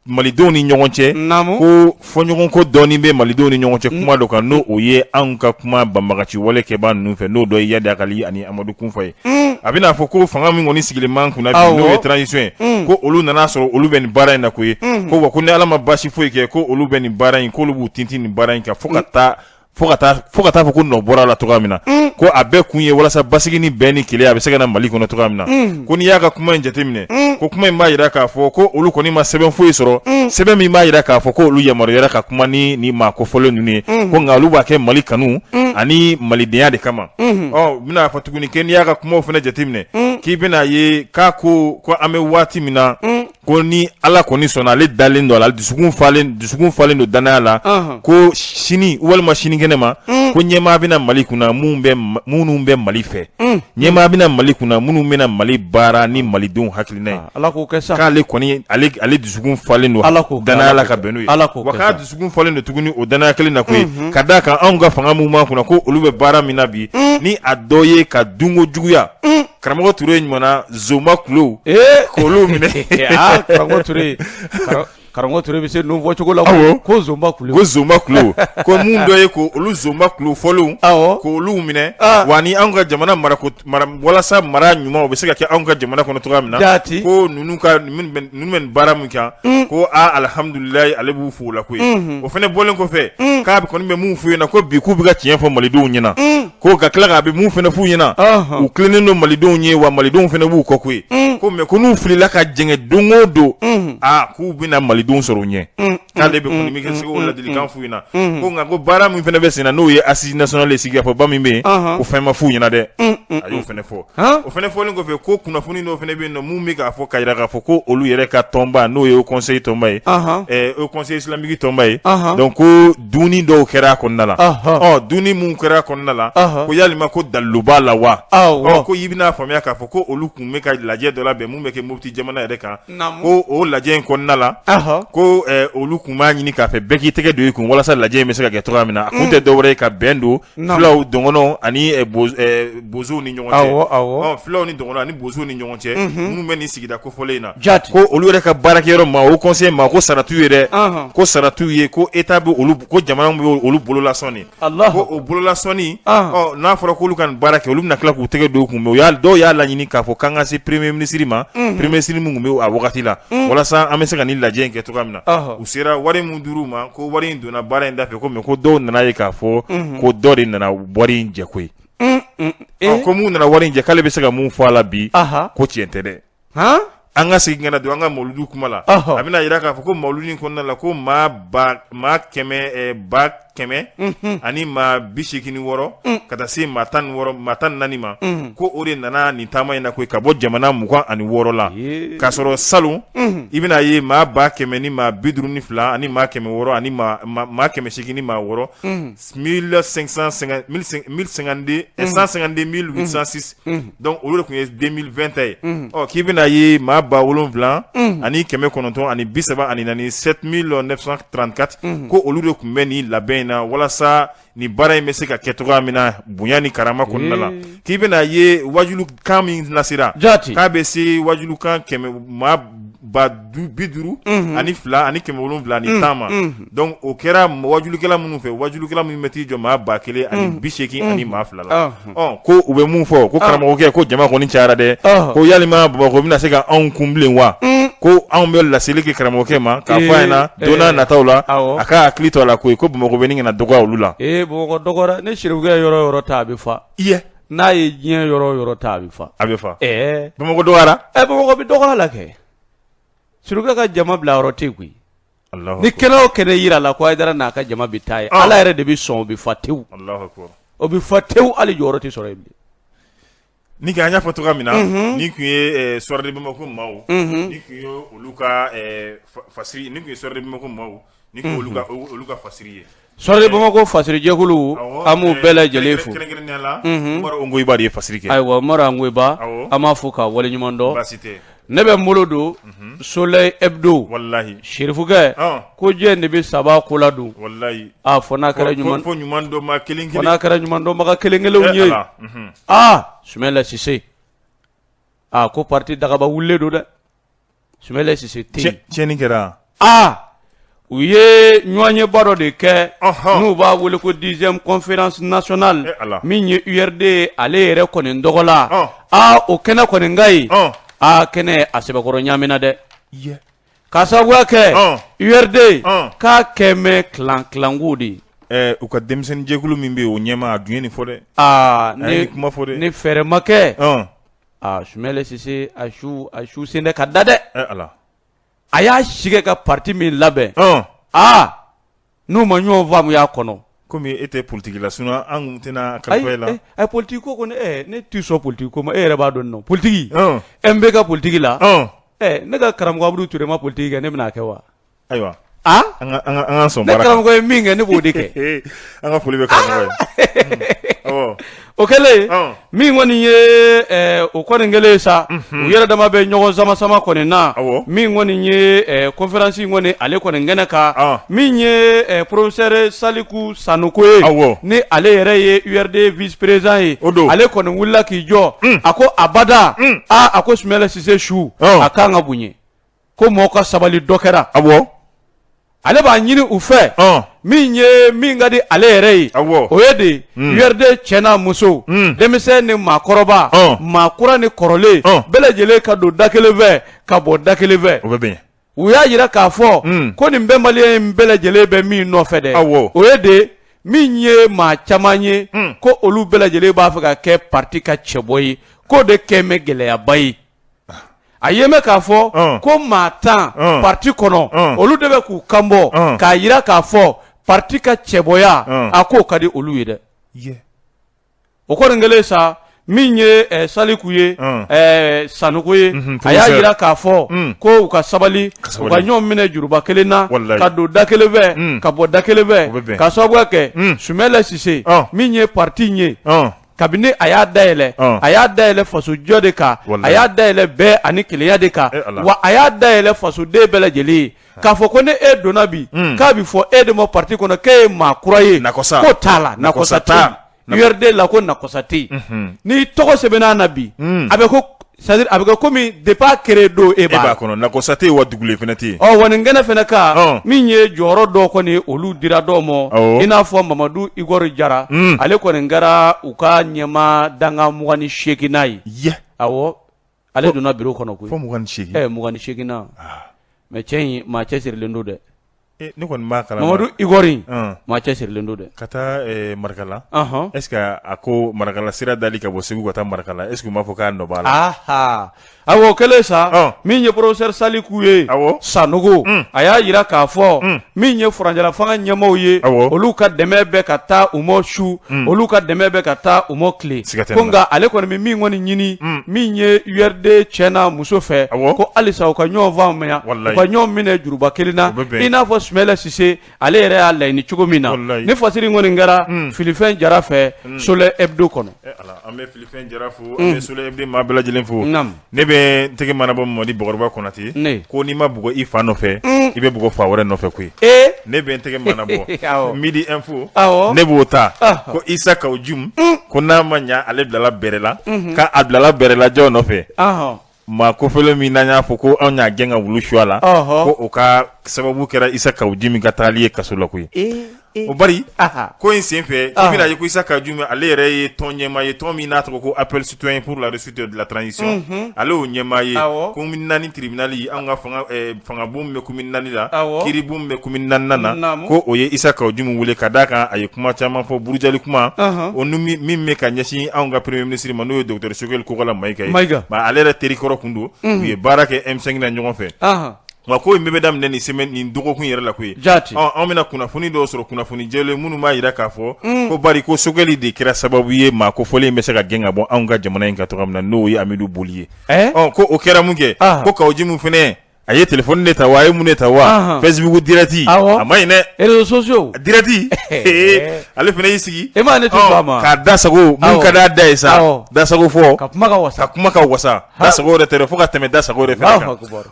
malidenw ni ɲɔgɔn cɛ ko fɔɲɔgɔn ko dɔɔni bɛ malidenw ni ɲɔgɔn cɛ kuma dɔ kan n'o o ye anw ka kuma banbagaci wale kɛbaa ninnu fɛ n'o dɔ ye Iyadi Agali ani Amadu Kunfa ye a bɛna fɔ ko fanga min kɔni sigilen man kunna bi n'o ye transition ye ko olu nana sɔrɔ olu bɛ nin baara in na ko ye ko wa ko ni Ala ma baasi foyi kɛ ko olu bɛ nin baara in k'olu b'u tintin nin baara in kan fo ka taa fo ka taa fɔ ko nɔ bɔra la toga min na ko a bɛɛ kun ye walasa basigi ni bɛn ni keleya a bɛ se ka na Mali kɔnɔ toga min na ko n'i y'a ka kuma in jateminɛ ko kuma in b'a yira k'a fɔ ko olu kɔni ma sɛbɛn foyi sɔrɔ sɛbɛn min b'a yira k'a fɔ ko olu yamaruyara ka kuma ni maa kofɔlen ninnu ye ko nka olu b'a kɛ Mali kanu ani malidenya de kama bɛna fɔ tuguni ke n'i y'a ka kumaw fana jateminɛ k'i bɛna ye k'a ko an bɛ waati min na ko ni Ala kɔni sɔnna ale dalen don a la dusukun falen don danaya la ko sini walima sinikɛnɛ ma ko ɲɛmaa bɛna Mali kunna minnu bɛ Mali fɛ ɲɛmaa bɛna Mali kunna minnu bɛna Mali baara ni malidenw hakilina ye Ala k'o kɛ sa k'ale kɔni ale dusukun falen don danaya la ka bɛn n'o ye wa k'a dusukun falen don tuguni o danaya kelen na koyi ka d'a kan anw ka fanga mun b'an kunna ko olu bɛ baara min na bi ni a dɔ ye ka dunko juguya karamɔgɔ Ture ɲumanna Zoma Kulo k'olu minɛ karamɔgɔ Ture bɛ se ninnu fɔ cogo la ko Zoma Kulo ko mun dɔ ye ko olu Zoma Kulo fɔlenw k'olu minɛ wa ni anw ka jamana walasa mara ɲuman o bɛ se ka kɛ anw ka jamana kɔnɔ cogoya min na ko ninnu bɛ baara min kan ko alhamdulilayi ale b'u fo o la koyi o fana bɔlen kɔfɛ k'a kɔni bɛ mun f'u ɲɛna ko bi k'u bɛ ka tiɲɛ fɔ malidenw ɲɛna ko ka tila k'a bɛ mun fana f'u ɲɛna u tilennen don malidenw ye wa malidenw fana b'u kɔ koyi ko mɛ ko n'u filila ka jɛngɛ don o don k'u bɛna malidenw sɔrɔ u ɲɛ k'ale bɛ kɔni bɛ kɛ se o ladilikan f'u ɲɛna ko nka ko baara min fana bɛ sen na n'o ye assise nationale sigikafɔba min bɛ yen o fɛn ma f'u ɲɛna dɛ a y'o fana fɔ o fana fɔlen kɔfɛ ko kunnafoni dɔw fana bɛ yen nɔ mun bɛ k'a fɔ k'a yira k'a fɔ ko olu yɛrɛ ka tɔnba n'o ye o conseil tɔnba ye o conseil islamique tɔnba ye donc ko dumuni dɔw kɛra a kɔnɔna la dumuni mun kɛra a kɔnɔna la ko yalima ko dalilu b'a la wa ko i bɛna faamuya k'a fɔ ko olu kun bɛ ka lajɛ dɔ labɛn mun bɛ kɛ Mopti jamana yɛrɛ kan ko o lajɛ in kɔnɔna la ko olu kun b'a ɲini k'a fɛ bɛɛ k'i tɛgɛ don i kun walasa lajɛ in bɛ se ka kɛ cogoya min na a kun tɛ dɔwɛrɛ ye ka bɛn don fulaw dɔngɔnɔw ani bozow ni ɲɔgɔn cɛ fulaw ni dɔngɔnɔw ani bozow ni ɲɔgɔn cɛ minnu bɛ nin sigida kofɔlen in na ko olu yɛrɛ ka baarakɛyɔrɔ ma o conseil ma ko saratu ye dɛ ko saratu ye ko état bɛ olu ko jamana bɛ olu bololasɔnni ko o bololasɔnni n'a fɔra k'olu ka nin baara kɛ olu bɛna tila k'u tɛgɛ don u kun mɛ dɔw y'a laɲini k'a fɔ k'an ka se premier ministre ma premier ministre min tun bɛ a wagati la walasa an bɛ se ka nin lajɛ in kɛ cogoya min na u sera wari mun dir'u ma ko wari in donna baara in da fɛ ko mɛ ko dɔw nana ye k'a fɔ ko dɔ de nana wari in jɛ koyi ko mun nana wari in jɛ k'ale bɛ se ka mun fɔ a la bi ko tiɲɛ tɛ dɛ an ka segin kana don an ka mawuludu kuma la a bɛna yira k'a fɔ ko mawuludu in kɔnɔna la ko maa kɛmɛ ani maa 86 ka taa se maa 14 ma ko o de nana nin taama in na koyi ka bɔ jamana 26 la k'a sɔrɔ salon i bɛna ye maa 100 ni maa 52 ani maa 100 ani maa 180 ni maa 6 152 donc olu de tun ye 2020 ta ye k'i bɛna ye maa 70 ani 900 ani 34 7934 ko olu de tun bɛ nin labɛn in na walasa ni baara in bɛ se ka kɛ cogoya min na bonya ni karama kɔnɔna la k'i bɛna ye wajulukan min nasira k'a bɛ se wajulukan 50 ani 2 ani 770 ani 10 ma donc o kɛra wajulukɛla minnu fɛ wajulukɛla minnu bɛ t'i jɔ maa 1000 ani 80 ani maa 2 la ko u bɛ mun fɔ ko karamɔgɔkɛ ko jama kɔni cayara dɛ ko yalima Bamakɔ bɛna se ka anw kun bilen wa ko anw bɛ laseli kɛ karamɔgɔkɛ ma k'a fɔ a ɲɛna don n'a nataw la a ka hakili to a la koyi ko Bamakɔ bɛ nin kana dɔgɔya olu la Bamakɔ dɔgɔra ne Serifukɛ yɔrɔ o yɔrɔ ta a bɛ fa n'a ye diɲɛ yɔrɔ o yɔrɔ ta a bɛ fa Bamakɔ dɔgɔyara Bamakɔ bɛ dɔgɔya la kɛ Serifukɛ ka jama bila yɔrɔ tɛ koyi ni kɛnɛ o kɛnɛ yira la ko Hayidara n'a ka jama bɛ taa ye Ala yɛrɛ de bɛ sɔn o bɛ fa tewu o bɛ fa tewu hali jɔyɔrɔ tɛ sɔrɔ yen bilen ni ka an y'a fɔ cogoya min na ni tun ye Soire de Bamako maaw ni tun ye olu ka fasiri ni tun ye Soire de Bamako maaw ni tun ye olu ka fasiri ye Soire de Bamako fasiri jɛkulu an b'u bɛɛ lajɛlen fo kɛrɛnkɛrɛnnenya la Umaru Ongoyiba de ye fasiri kɛ ayiwa Umaru Ongoyiba an b'a fɔ ka waleɲuman dɔn baasi tɛ ne bɛ n bolo don Soleil Hebdo wallahi Serifukɛ ko diɲɛ de bɛ saba ko la dun wallahi fɔ n'a kɛra ɲuman dɔn ma kelen kelen fɔ n'a kɛra ɲuman dɔn ma ka kelen kelenw ye Sumɛlɛ Sise ko parti dagaba wulilen don dɛ Sumɛlɛ Sise tɛ yen tiɲɛni kɛra u ye ɲɔgɔnyeba dɔ de kɛ n'u b'a wele ko 10e conférence nationale min ye URD ale yɛrɛ kɔni dɔgɔla o kɛnɛ kɔni ka ye kɛnɛ a sɛbɛkɔrɔ ɲamina dɛ k'a sababuya kɛ URD k'a kɛmɛ kilankilanko de u ka denmisɛnnin jɛkulu min bɛ yen o ɲɛma a dun ye nin fɔ dɛ. ni kuma fɔ dɛ. ni fɛrɛ ma kɛ. Sumɛlɛ Sise a su sen dɛ ka da dɛ. Ala. A y'a sigi ka parti min labɛn. N'u ma ɲɔgɔn faamu y'a kɔnɔ. Komi e tɛ politique la sinon an kun tɛna kalifa e la. Ayi politique ko kɔni ne t'i sɔn politique ko ma e yɛrɛ b'a dɔn nɔ politique. MB ka politique la. Ne ka karamɔgɔ Abudu Ture ma politique kɛ ne bɛna kɛ wa. Ayiwa. An ka sɔn baara. Ne karamɔgɔ ye min kɛ ne b'o de kɛ. An ka foli bɛ karamɔgɔ ye. O kɛlen min kɔni ye o kɔni kɛlen sa u yɛrɛ dama bɛ ɲɔgɔn sama kɔni na min kɔni ye conférence kɔni ale kɔni kɛnɛ kan min ye professeur Saliku Sanuko ye ni ale yɛrɛ ye URD vice président ye ale kɔni wulila k'i jɔ a ko abada a ko Sumɛlɛ Sise su a kan ka bonya ko mɔgɔ ka sabali dɔ kɛra ale b'a ɲini u fɛ min ka di ale yɛrɛ ye o ye de URD cɛ n'a muso denmisɛn ni maakɔrɔba maakura ni kɔrɔlen bɛɛ lajɛlen ka don da kelen fɛ ka bɔ da kelen fɛ u y'a jira k'a fɔ ko nin bɛnbaliya in bɛɛ lajɛlen bɛ min nɔfɛ dɛ o ye de min ye maa caman ye ko olu bɛɛ lajɛlen b'a fɛ ka kɛ parti ka cɛbɔ ye k'o de kɛ mɛ gɛlɛyaba ye a ye mɛn k'a fɔ ko maa 10 parti kɔnɔ olu de bɛ k'u kanbɔ k'a jira k'a fɔ parti ka cɛbɔya a k'o ka di olu ye dɛ o kɔni kɛlen sa min ye Saliku ye Sanuko ye a y'a jira k'a fɔ ko u ka sabali u ka ɲɔgɔn minɛ juruba kelen na ka don da kelen fɛ ka bɔ da kelen fɛ ka sababuya kɛ Sumɛlɛ Sise min ye parti ye kabini a y'a dayɛlɛ fasojɔ de kan a y'a dayɛlɛ bɛɛ ani kelenya de kan wa a y'a dayɛlɛ fasoden bɛɛ lajɛlen ye k'a fɔ ko ni e donna bi k'a bi fɔ e de ma parti kɔnɔ k'e ye maa kura ye ko t'a la nakosa tɛ URD la ko nakosa tɛ n'i tɔgɔ sɛbɛnna na bi a bɛ ko c'est-à-dire a bɛ kɛ komi depuis a créé don e b'a kɔnɔ nakosa tɛ wa dugule fana tɛ wa nin kɛnɛ fana kan min ye jɔyɔrɔ dɔw kɔni olu dira dɔw ma i n'a fɔ Mamadu Igor Jara ale kɔni kɛra u ka ɲɛma danga 28 ye ale donna bureau kɔnɔ koyi fɔ 28 28 na mais cɛ in maa cɛsirilen don dɛ ne kɔni b'a kalama Mamadu Igor maa cɛsirilen don dɛ ka taa Marakala est-ce que a ko Marakala sira dali ka bɔ Segu ka taa Marakala est-ce que u m'a fɔ k'a nɔ b'a la o kɛlen sa min ye professeur Saliku ye Sanogo a y'a jira k'a fɔ min ye furanjala fanga ɲɛmaaw ye olu ka dɛmɛ bɛ ka taa u ma su olu ka dɛmɛ bɛ ka taa u ma tile ko nka ale kɔni bɛ min kɔni ɲini min ye URD cɛ n'a muso fɛ ko halisa u ka ɲɔgɔn faamuya u ka ɲɔgɔn minɛ juruba kelen na i n'a fɔ Sumɛlɛ Sise ale yɛrɛ y'a laɲini cogo min na ni fasiri kɔni kɛra Filifɛn Jara fɛ Soleil Hebdo kɔnɔ an bɛ Filifɛn Jara fo an bɛ Soleil Hebdo maa bɛɛ lajɛlen fo ne bɛ n tɛgɛ mana bɔ Mamadi Bakɔrɔba Konate ko n'i ma bugɔ i fa nɔfɛ i bɛ bugɔ fa wɛrɛ nɔfɛ koyi ne bɛ n tɛgɛ mana bɔ Midi Info ne b'o ta ko Isa Kawujum ko n'a ma ɲa ale bilala bɛrɛ la k'a bilala bɛrɛ la jɔn nɔfɛ maa kofɔlen min n'an y'a fɔ ko anw y'a gɛn ka wulu suwa la ko o ka sababu kɛra Isa Kawujum ka taali ye kaso la koyi o bari ko in sen fɛ i bɛna ye ko Isa Kawujum ale yɛrɛ ye tɔn ɲɛmaa ye tɔn min n'a tɔgɔ ko Appel Citoyen pour la réussite de la transition ale y'o ɲɛmaa ye commune 4 tribunal an ka fanga bon min bɛ commune 4 la kiiri bon min bɛ commune 4 na ko o ye Isa Kawujum wele ka d'a kan a ye kuma caman fɔ burujali kuma o ni min bɛ ka ɲɛsin anw ka premier ministre ma n'o ye docteur Sogɛl Kokala Mayiga ye ale yɛrɛ teri kɔrɔ kun don u ye baara kɛ M5 na ɲɔgɔn fɛ wa ko in bɛɛ bɛ daminɛ nin semaine nin dɔgɔkun yɛrɛ la koyi an bɛna kunnafoni dɔw sɔrɔ kunnafoni jɛlen minnu b'a jira k'a fɔ ko bari ko Sogɛli de kɛra sababu ye maa kofɔlen in bɛ se ka gɛn ka bɔ anw ka jamana in kan cogoya min na n'o ye Amidu Boli ye ko o kɛra mun kɛ ko Kawujum fɛnɛ a ye téléphone de ta wa a ye mun de ta wa Facebook direct a ma ɲi dɛ réseaux sociaux direct ale fɛnɛ y'i sigi e ma ne to fa ma k'a da sago mun ka d'a da ye sa da sago fɔ ka kuma ka wasa da sago yɛrɛ tɛ fo ka tɛmɛ da sago yɛrɛ fɛnɛ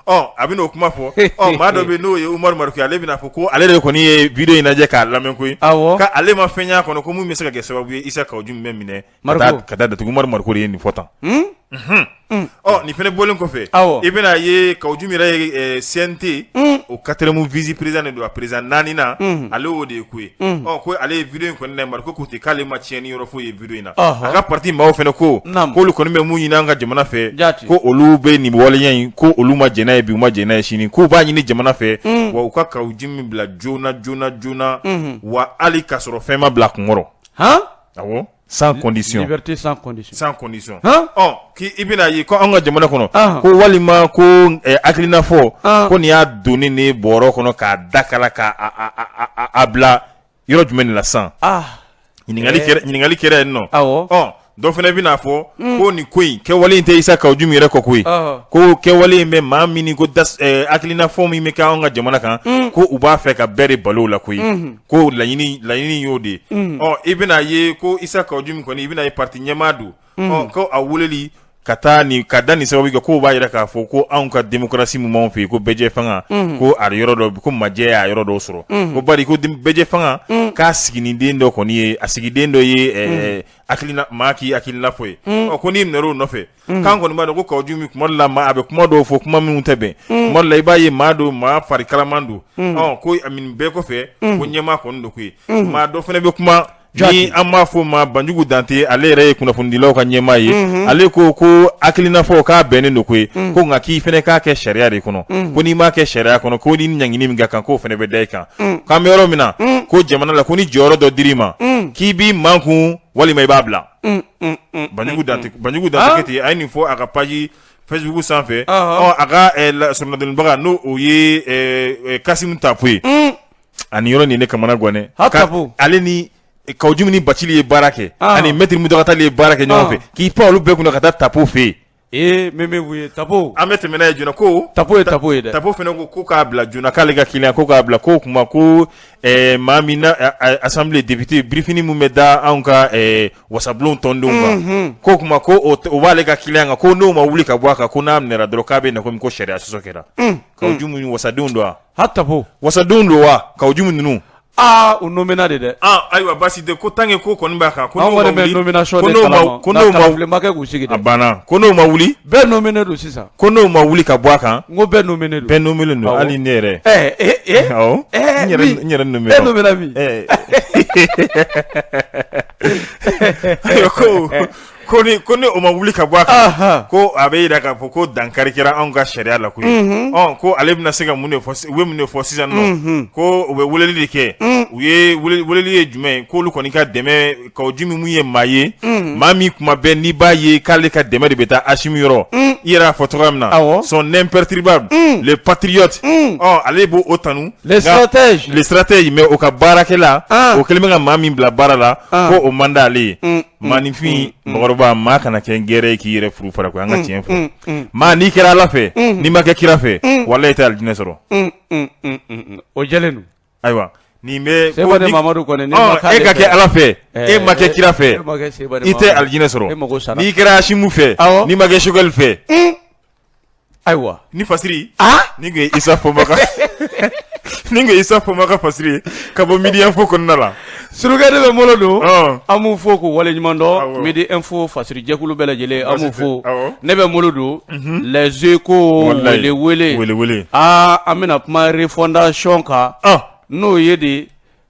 kan a bɛ n'o kuma fɔ maa dɔ bɛ n'o ye Umaru Maruki ale bɛna fɔ ko ale de kɔni ye video in lajɛ k'a lamɛn koyi ka ale ma fɛn y'a kɔnɔ ko mun bɛ se ka kɛ sababu ye Isa Kawujum bɛ minɛ ka taa datugu Umaru Maruki de ye nin fɔ tan Oh ni fene bolen ko fe ibena ye kawjumira CNT o quatrième vice président do président nanina ale o de ku ko ale video ko ne mar ko ko te kale ma tieni yoro fo ye video ina aka parti ma o fene ko lu ko me mu yina nga jamana fe ko olu be ni wole yan ko olu ma jena e bi ma jena e shini ko ba ni jamana fe wa uka kawjumi bla jona wa ali kasoro fe ma black ngoro awo sans condition liberté sans condition ki ibina yi ko anga jamana kono ko walima ko aklina fo ko ni a donné ne boro kono ka dakala ka abla yoro jumeni la san ngali kere no do fene bina fo ko ni koyi ke wali inte isa ka jumi re ko koyi ko ke wali me mamini ko das aklina fo mi me ka anga jamana kan ko uba fe ka bere balo la koyi ko la yini yodi ibina ye ko isa ka jumi ko ni ibina ye parti nyamadu ko awuleli kata ni kadani sababu ko ba yira ka fo ko an ka demokrasi mu mon fi ko beje fanga ko ar yoro do ko maje ya yoro do soro ko bari ko beje fanga ka sigini dendo ko ni asigi dendo ye akilina maki akilina foy ko ni mnero no fe kan ko ma do ko jumi ko la ma abe ko do fo kuma mi mutabe mo la ibaye ma do ma fari kalamandu ko amin be ko fe ko nyema ko ndo ko ma do fene be kuma ni amma fo ma banjugu dante ale re kuna fundilo ka nyema yi ale ko akilina fo ka benendo ko ko ngaki fene ka ke sharia de kono ko ni ma ke sharia kono ko ni nyangini mi kan ko fene be dai kan kamero mina ko jamana la ko ni joro do dirima kibi manku wali mai babla banjugu dante keti ay ni fo aka page Facebook sans fait aga sur notre baga no oye Kasim Tapui ani yoro ni ne kamana gwane ale ni kawjumi ni bachili ye barake ani metri mudakata le barake nyonfe ki pa olu be kuna kata tapo fe meme wuye tapo amete mena juna ko tapo ye de tapo fene ko ka bla juna kale ga client ko ka bla ko kuma ko mamina assemblée député briefing mu meda anka wasablon tondunga ko kuma ko o wale ga client ko no ma wuli ka bwaka ko na amnera droka be na ko sharia sosokera kawjumi ni wasadundwa hatapo wasadundwa wa kawjumi nunu unomena de aywa basi de ko tange ko kon baka ko no be nomination de kala ko no ma make ku sigide abana ko no ma wuli be nomene do sisa ko no ma wuli ka bwaka ngo be nomene do be nomene no ali nere nyere nomene be nomena mi koni o ma wuli ka bwaka ko abeira ka ko dankari kira an ga sharia la ku ko alebna sega munne fo season no ko we wuleli de ke we wuleli e jume ko lu koni ka deme ka ojumi mu ye maye mami kuma be ni ba ye kale ka deme de beta ashimiro ira photogramna son imperturbable le patriote alebo otanu les stratèges mais o ka barakela o kelmenga mami bla barala ko o mandali manifi moroba ma kana ke ngere ki yere furu fara ko anga tien fu ma ni kira la fe ni ma ke kira fe wallahi ta aljina soro o jelenu aywa ni me ko ni Mamadou ko ni ma ka e ka ke ala fe e ma ke kira fe ite aljina soro ni kira shimu fe ni ma ke shugal fe aywa ni fasiri ni ge isa fo maka ningo isa fo maka fasiri kabo media fo kon nala surugade be molodo amu fo ko wale nyimando midi info fasiri jekulu bela jele amu fo nebe molodo les échos wele amina kuma refondation ka no yedi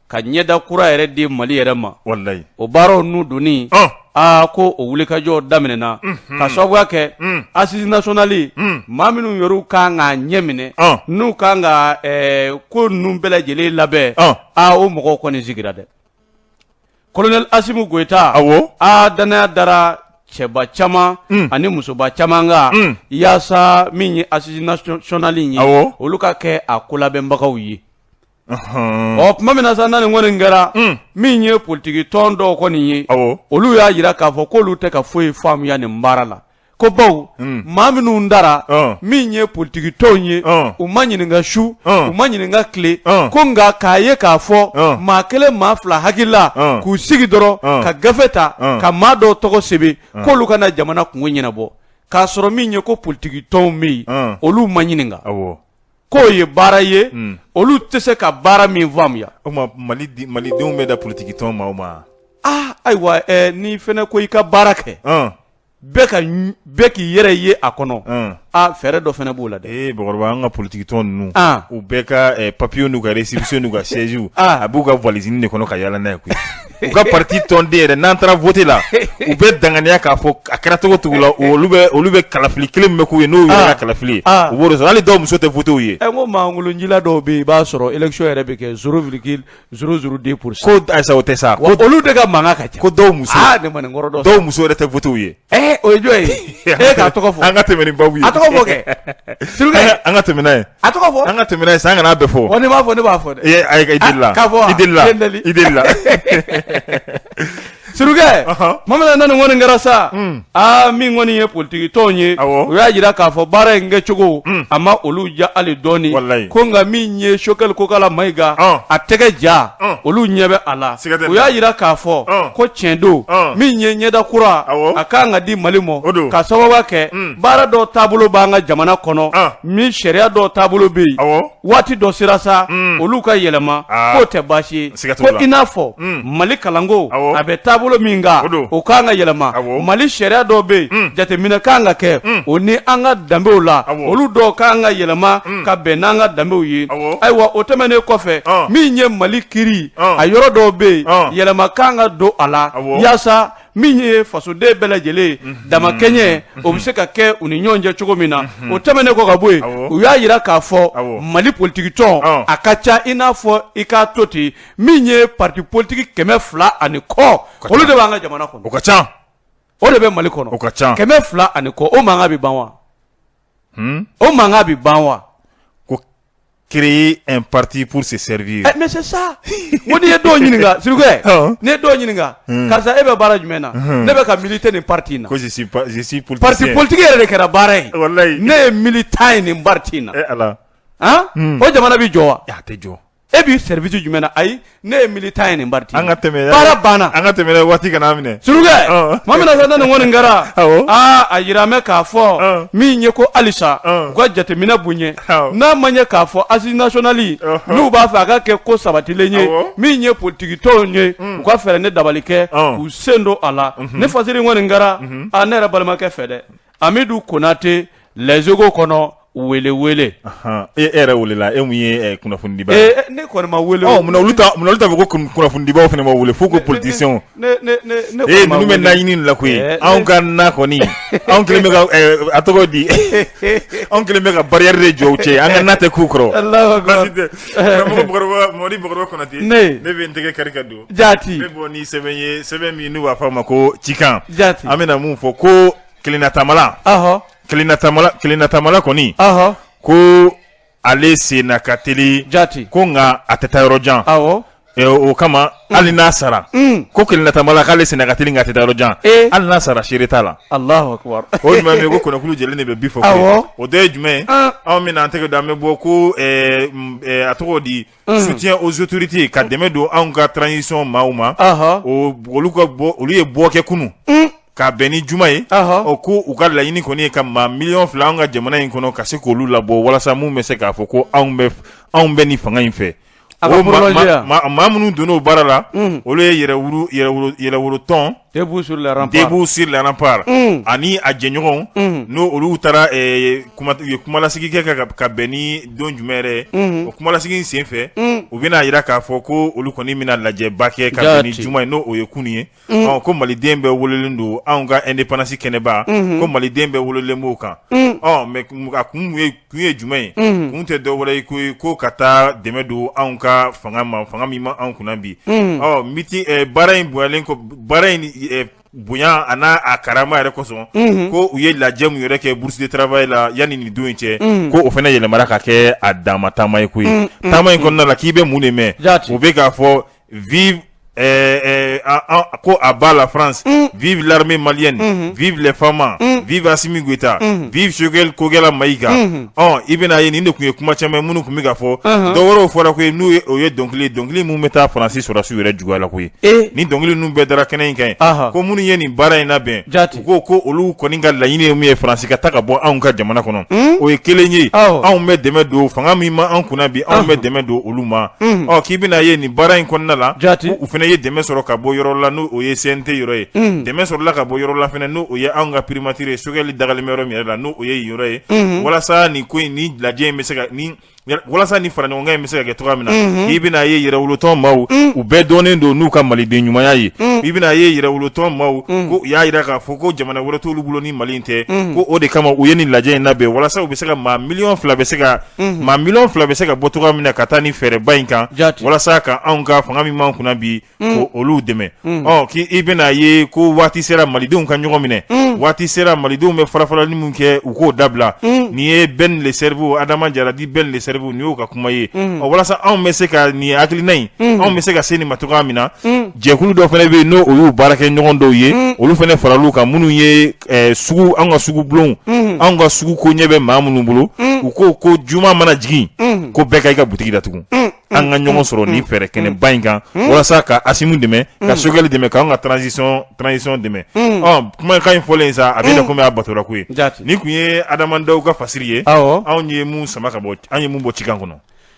ka nyeda kura yere di mali yere ma wallahi o baro nu doni ko o wule ka jo daminena ka sobu yake assise nationale maminu yoru kanga nyemine nu kanga ko nu bela jele labe o mogo ko ni zigira de colonel Asimu Goita dana dara cheba chama ani musoba chamanga yasa minyi assise nationale nyi oluka ke akula bembakaw yi mamina sana ngone ngara minye politiki tondo ko ni olu ya yira ka fo ko lu te ka foi fam ya ni mbarala ko baw maminu ndara minye politiki tonye o manyini nga shu o manyini nga kle ko nga kaye ka fo ma kele ma fla hakila ku sigi doro ka gafeta ka mado togo sebe ko lu kana jamana ku nyina bo ka soro minye ko politiki ton mi olu manyini nga ko ye bara ye olu tese ka bara min vam ya o mali de me da politique ton ma aywa ni fene ko ika bara ke bɛɛ k'i yɛrɛ ye a kɔnɔ fɛɛrɛ dɔ fɛnɛ b'o la dɛ bakɔrɔba an ka politique tɔn ninnu u bɛɛ ka papier n'u ka récépissé n'u ka siège a b'u ka valise de kɔnɔ ka yala n'a ye koyi u ka parti tɔn den yɛrɛ n'an taara voter la u bɛ danganiya k'a fɔ a kɛra cogo cogo la olu bɛ kalafili kelen min bɛ k'u ye n'o yɛrɛ ka kalafili ye u b'o de sɔrɔ hali dɔw muso tɛ voter u ye n ko mankolonjila dɔw bɛ yen i b'a sɔrɔ élection yɛrɛ bɛ kɛ 0,002% ko ayisa o tɛ sa ko olu de ka mankan ka ca ko dɔw muso ne ma nin kɔrɔ dɔn dɔw muso yɛrɛ tɛ voter u ye o ye jɔn ye k'a tɔgɔ fɔ an ka tɛmɛ ni babu ye a tɔgɔ fɔ kɛ Surukɛ an ka tɛmɛ n'a ye a tɔgɔ fɔ an ka tɛmɛ n'a ye sa an kana bɛɛ fɔ wa ne b'a fɔ ne b'a fɔ dɛ i delila k'a fɔ i delila Surukɛ Mamadu nana nin kɔni kɛra sa min kɔni ye politique tɔnw ye u y'a jira k'a fɔ baara in kɛcogo a ma olu ja hali dɔɔni ko nka min ye Choguel Kokala Mayiga a tɛgɛ ja olu ɲɛ bɛ a la u y'a jira k'a fɔ ko tiɲɛ don min ye ɲɛda kura a kan ka di Mali ma ka sababu kɛ baara dɔ taabolo b'an ka jamana kɔnɔ min sariya dɔ taabolo bɛ yen waati dɔ sera sa olu ka yɛlɛma k'o tɛ baasi ye ko i n'a fɔ Mali kalanko a bɛ taabolo min ka o kan ka yɛlɛma Mali sariya dɔw bɛ yen jateminɛ kan ka kɛ o ni an ka danbew la olu dɔw kan ka yɛlɛma ka bɛn n'an ka danbew ye ayiwa o tɛmɛnen kɔfɛ min ye Mali kiri a yɔrɔ dɔw bɛ yen yɛlɛma kan ka don a la yaasa min ye fasoden bɛɛ lajɛlen damakɛɲɛ o bɛ se ka kɛ u ni ɲɔgɔn cɛ cogo min na o tɛmɛnen kɔ ka bɔ yen u y'a jira k'a fɔ Mali politique tɔn a ka ca i n'a fɔ i k'a to ten min ye parti politique 200 ani kɔ olu de b'an ka jamana kɔnɔ o ka ca o de bɛ Mali kɔnɔ o ka ca 200 ani kɔ o mankan bɛ ban wa o mankan bɛ ban wa créer un parti pour se servir. Mais c'est ça. Mo ni ye dɔw ɲininka Surukɛ ni ye dɔw ɲininka karisa e bɛ baara jumɛn na ne bɛ ka militer nin parti in na ko je suis politicien parti politique yɛrɛ de kɛra baara ye wallahi ne ye militant ye nin parti in na ala o jamana bɛ jɔ wa a tɛ jɔ e b'i service jumɛn na ayi ne ye militant ye nin parti an ka tɛmɛ baara banna an ka tɛmɛ waati kana minɛ Surukɛ maa min na sa nin kɔni kɛra a yira mɛ k'a fɔ min ye ko halisa u ka jateminɛ bonya n'a ma ɲɛ k'a fɔ Assise nationale n'u b'a fɛ a ka kɛ ko sabatilen ye min ye politique tɔnw ye u ka fɛɛrɛ ne dabali kɛ k'u sen don a la ne fasiri kɔni kɛra ne yɛrɛ balimakɛ fɛ dɛ Amidou Konate Les Échos kɔnɔ wele e yɛrɛ welela e mun ye kunnafoni diba ne kɔni ma wele mun olu ta fɛ ko kunnafoni dibaw fana ma wele fo ko politiciens ninnu bɛ naɲini la koyi anw ka na kɔni anw kelen bɛ ka a tɔgɔ di anw kelen bɛ ka barrière de jɔ u cɛ an ka na tɛ k'u kɔrɔ Mɔdi Bakɔrɔba Konate ne bɛ n tɛgɛ kari ka don jaati ne bɔ ni sɛbɛn ye sɛbɛn min n'u b'a fɔ a ma ko cikan jaati an bɛna mun fɔ ko kelennatamala kelennatamala kɔni ko ale senna ka teli jaati ko nka a tɛ taa yɔrɔ jan o kama hali n'a sara ko kelennatamala k'ale senna ka teli nka a tɛ taa yɔrɔ jan hali n'a sara seere t'a la Allahu akbar o jumɛn bɛ ko kɔnɔkulu jɛlen de bɛ bi fɔ ko o dɔ ye jumɛn ye anw bɛna an tɛgɛ don an bɛ bɔ ko a tɔgɔ di soutien aux autorités ka dɛmɛ don anw ka transition maaw ma olu ye bɔ kɛ kunun ka bɛn ni juma ye ko u ka laɲini kɔni ye ka maa 2,000,000 anw ka jamana in kɔnɔ ka se k'olu labɔ walasa mun bɛ se k'a fɔ ko anw bɛ ni fanga in fɛ maa minnu donna o baara la olu ye yɛrɛwolo tɔn debout sur les remparts ani a jɛɲɔgɔnw n'o olu taara kumalasigi kɛ ka bɛn ni don jumɛn yɛrɛ o kumalasigi sen fɛ u bɛna jira k'a fɔ ko olu kɔni bɛna lajɛba kɛ ka bɛn ni juma ye n'o o ye kunu ye ko maliden bɛɛ wolelen don anw ka indépendance kɛnɛba ko maliden bɛɛ wolelen b'o kan mais a kun ye jumɛn ye kun tɛ dɔ wɛrɛ ye ko ka taa dɛmɛ don anw ka fanga min ma anw kunna bi baara in bonyalen kɔ baara in bonya a n'a a karama yɛrɛ kosɔn ko u ye lajɛ mun yɛrɛ kɛ bourse de travail la yanni nin don in cɛ ko o fana yɛlɛmara ka kɛ a dama taama ye koyi taama in kɔnɔna la k'i bɛ mun de mɛn o bɛ k'a fɔ vive ko a bas la France vive l'armée malienne vive les femmes vive Assimi Goïta vive Choguel Kogela Maïga i bɛna ye nin de kun ye kuma caman minnu kun bɛ ka fɔ dɔ wɛrɛw fɔra ko n'u ye o ye dɔnkili mun bɛ taa Faransi sɔrɔdasiw yɛrɛ juguya la koyi ni dɔnkili ninnu bɛɛ dara kɛnɛ in kan ye ko minnu ye nin baara in labɛn u ko olu kɔni ka laɲini ye mun ye Faransi ka taa ka bɔ anw ka jamana kɔnɔ o ye kelen ye anw bɛ dɛmɛ don fanga min ma anw kunna bi anw bɛ dɛmɛ don olu ma k'i bɛna ye nin baara in kɔnɔna la u fana ye dɛmɛ sɔrɔ ka bɔ yɔrɔ la n'o o ye CNT yɔrɔ ye dɛmɛ sɔrɔla ka bɔ yɔrɔ la fana n'o o ye anw ka primature Choguel dagalen bɛ yɔrɔ min yɛrɛ la n'o o ye yen yɔrɔ ye walasa nin ko in ni lajɛ in bɛ se ka walasa ni faraɲɔgɔnkan in bɛ se ka kɛ cogoya min na i bɛna ye yɛrɛwolotɔn maaw u bɛɛ dɔnnen don n'u ka maliden ɲumanya ye i bɛna ye yɛrɛwolotɔn maaw ko u y'a jira k'a fɔ ko jamana wɛrɛ t'olu bolo ni Mali in tɛ ko o de kama u ye nin lajɛ in labɛn walasa u bɛ se ka maa miliyɔn fila bɛ se ka bɔ cogoya min na ka taa ni fɛɛrɛba in kan walasa ka anw ka fanga min b'an kunna bi ko olu dɛmɛ i bɛna ye ko waati sera malidenw ka ɲɔgɔn minɛ waati sera malidenw bɛ farafarali min kɛ u k'o dabila nin ye Ben le Cerveau Adama Jara di Ben le Cerveau nin y'o ka kuma ye walasa anw bɛ se ka nin hakilina in anw bɛ se ka se nin ma cogoya min na jɛkulu dɔ fana bɛ yen n'o o y'u baarakɛ ɲɔgɔn dɔw ye olu fana faral'u kan minnu ye anw ka sugu bulon anw ka sugu ko ɲɛ bɛ maa minnu bolo u ko juma mana jigin ko bɛɛ ka i ka butigi datugu an ka ɲɔgɔn sɔrɔ ni fɛɛrɛ kɛnɛba in kan walasa ka Assimi dɛmɛ ka Choguel dɛmɛ k'an ka transition dɛmɛ kumakan in fɔlen sa a bɛ na komi a batora ko ye ni kun ye Adama Daw ka fasiri ye anw ye mun sama ka bɔ an ye mun bɔ cikan kɔnɔ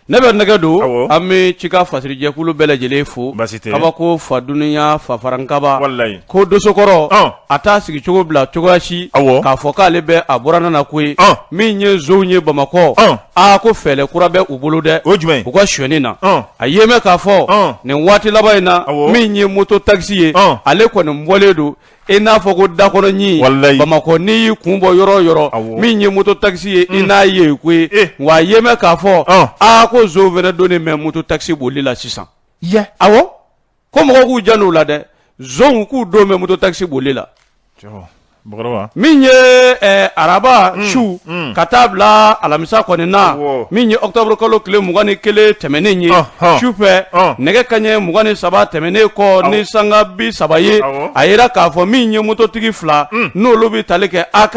ne bɛ nɛgɛ don an bɛ cika fasirijɛkulu bɛɛ lajɛlen fo kabako fa duniya fa farankaba ko dosokɔrɔ a t'a sigi cogo bila cogoya si k'a fɔ k'ale bɛ a bɔra na koyi min ye nson ye Bamakɔ ko fɛɛrɛ kura bɛ u bolo dɛ u ka sonyani na a ye mɛn k'a fɔ nin waati laban in na min ye moto taxi ye ale kɔni bɔlen don i n'a fɔ ko dakɔnɔɲi Bamakɔ n'i y'i kun bɔ yɔrɔ o yɔrɔ min ye moto taxi ye i n'a ye koyi wa a ye mɛn k'a fɔ ko nson fɛnɛ donnen bɛ moto taxi boli la sisan awɔ ko mɔgɔw k'u janto o la dɛ nson k'u don bɛ moto taxi boli la min ye araba su ka taa bila alamisa kɔni na min ye octobre kalo tile 21 tɛmɛnen ye sufɛ nɛgɛ kanɲɛ 23 tɛmɛnen kɔ ni sanga 30 ye a yera k'a fɔ min ye mototigi fila n'olu bɛ tali kɛ AK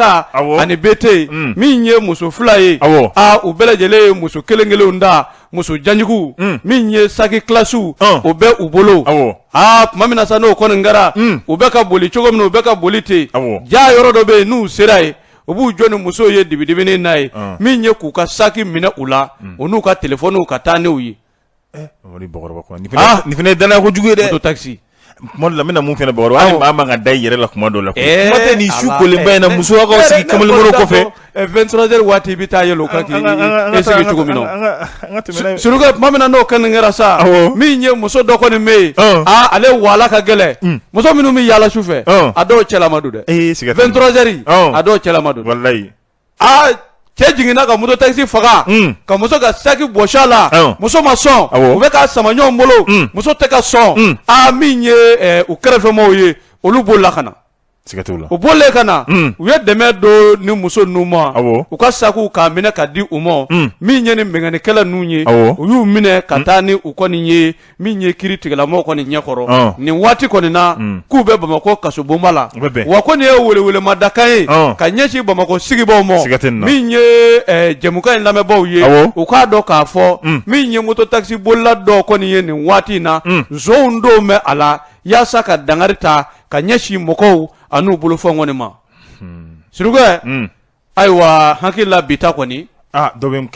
ani BT min ye muso fila ye u bɛɛ lajɛlen ye muso kelen kelenw da muso janjugu min ye saki kilasiw o bɛ u bolo tuma min na sa n'o kɔni kɛra u bɛ ka boli cogo min u bɛ ka boli ten ja yɔrɔ dɔ bɛ yen n'u sera ye u b'u jɔ ni musow ye dibidibinin n'a ye min ye k'u ka saki minɛ u la u n'u ka telefɔniw ka taa n'u ye nin fana ye danaya kojugu ye dɛ moto taxi kuma dɔ la n bɛna mun fɛnɛ bɔ hali maa man ka da i yɛrɛ la kuma dɔ la kuma tɛ nin su kolenba in na muso kaw sigi kamalenkɔrɔ kɔfɛ 23h waati i bɛ taa yɛlɛ o kan k'i sigi cogo min na surukɛ tuma min na n'o kɔni kɛra sa min ye muso dɔ kɔni bɛ yen ale wala ka gɛlɛn muso minnu bɛ yaala su fɛ a dɔw cɛla ma don dɛ 23h a dɔw cɛla ma don walayi cɛ jiginna ka moto taxi faga ka muso ka saki bɔsi a la muso ma sɔn u bɛ k'a sama ɲɔgɔn bolo muso tɛ ka sɔn min ye u kɛrɛfɛmɔgɔw ye olu bolila ka na u bɔlen ka na u ye dɛmɛ don ni muso ninnu ma u ka sakiw k'a minɛ ka di u ma min ye ni mɛngɛnikɛla ninnu ye u y'u minɛ ka taa ni u kɔni ye min ye kiiri tigilamɔgɔw kɔni ɲɛkɔrɔ nin waati kɔni na k'u bɛ Bamakɔ kasobonba la wa ko nin ye welewelemadakan ye ka ɲɛsin Bamakɔ sigibaw ma min ye jɛmukan in lamɛnbaaw ye u k'a dɔn k'a fɔ min ye moto taxi bolila dɔw kɔni ye nin waati in na nson dɔw bɛ a la yaasa ka dangari ta ka ɲɛsin mɔgɔw a n'u bolofɛnw kɔni ma surukɛ ayiwa hakili la bi ta kɔni dɔ bɛ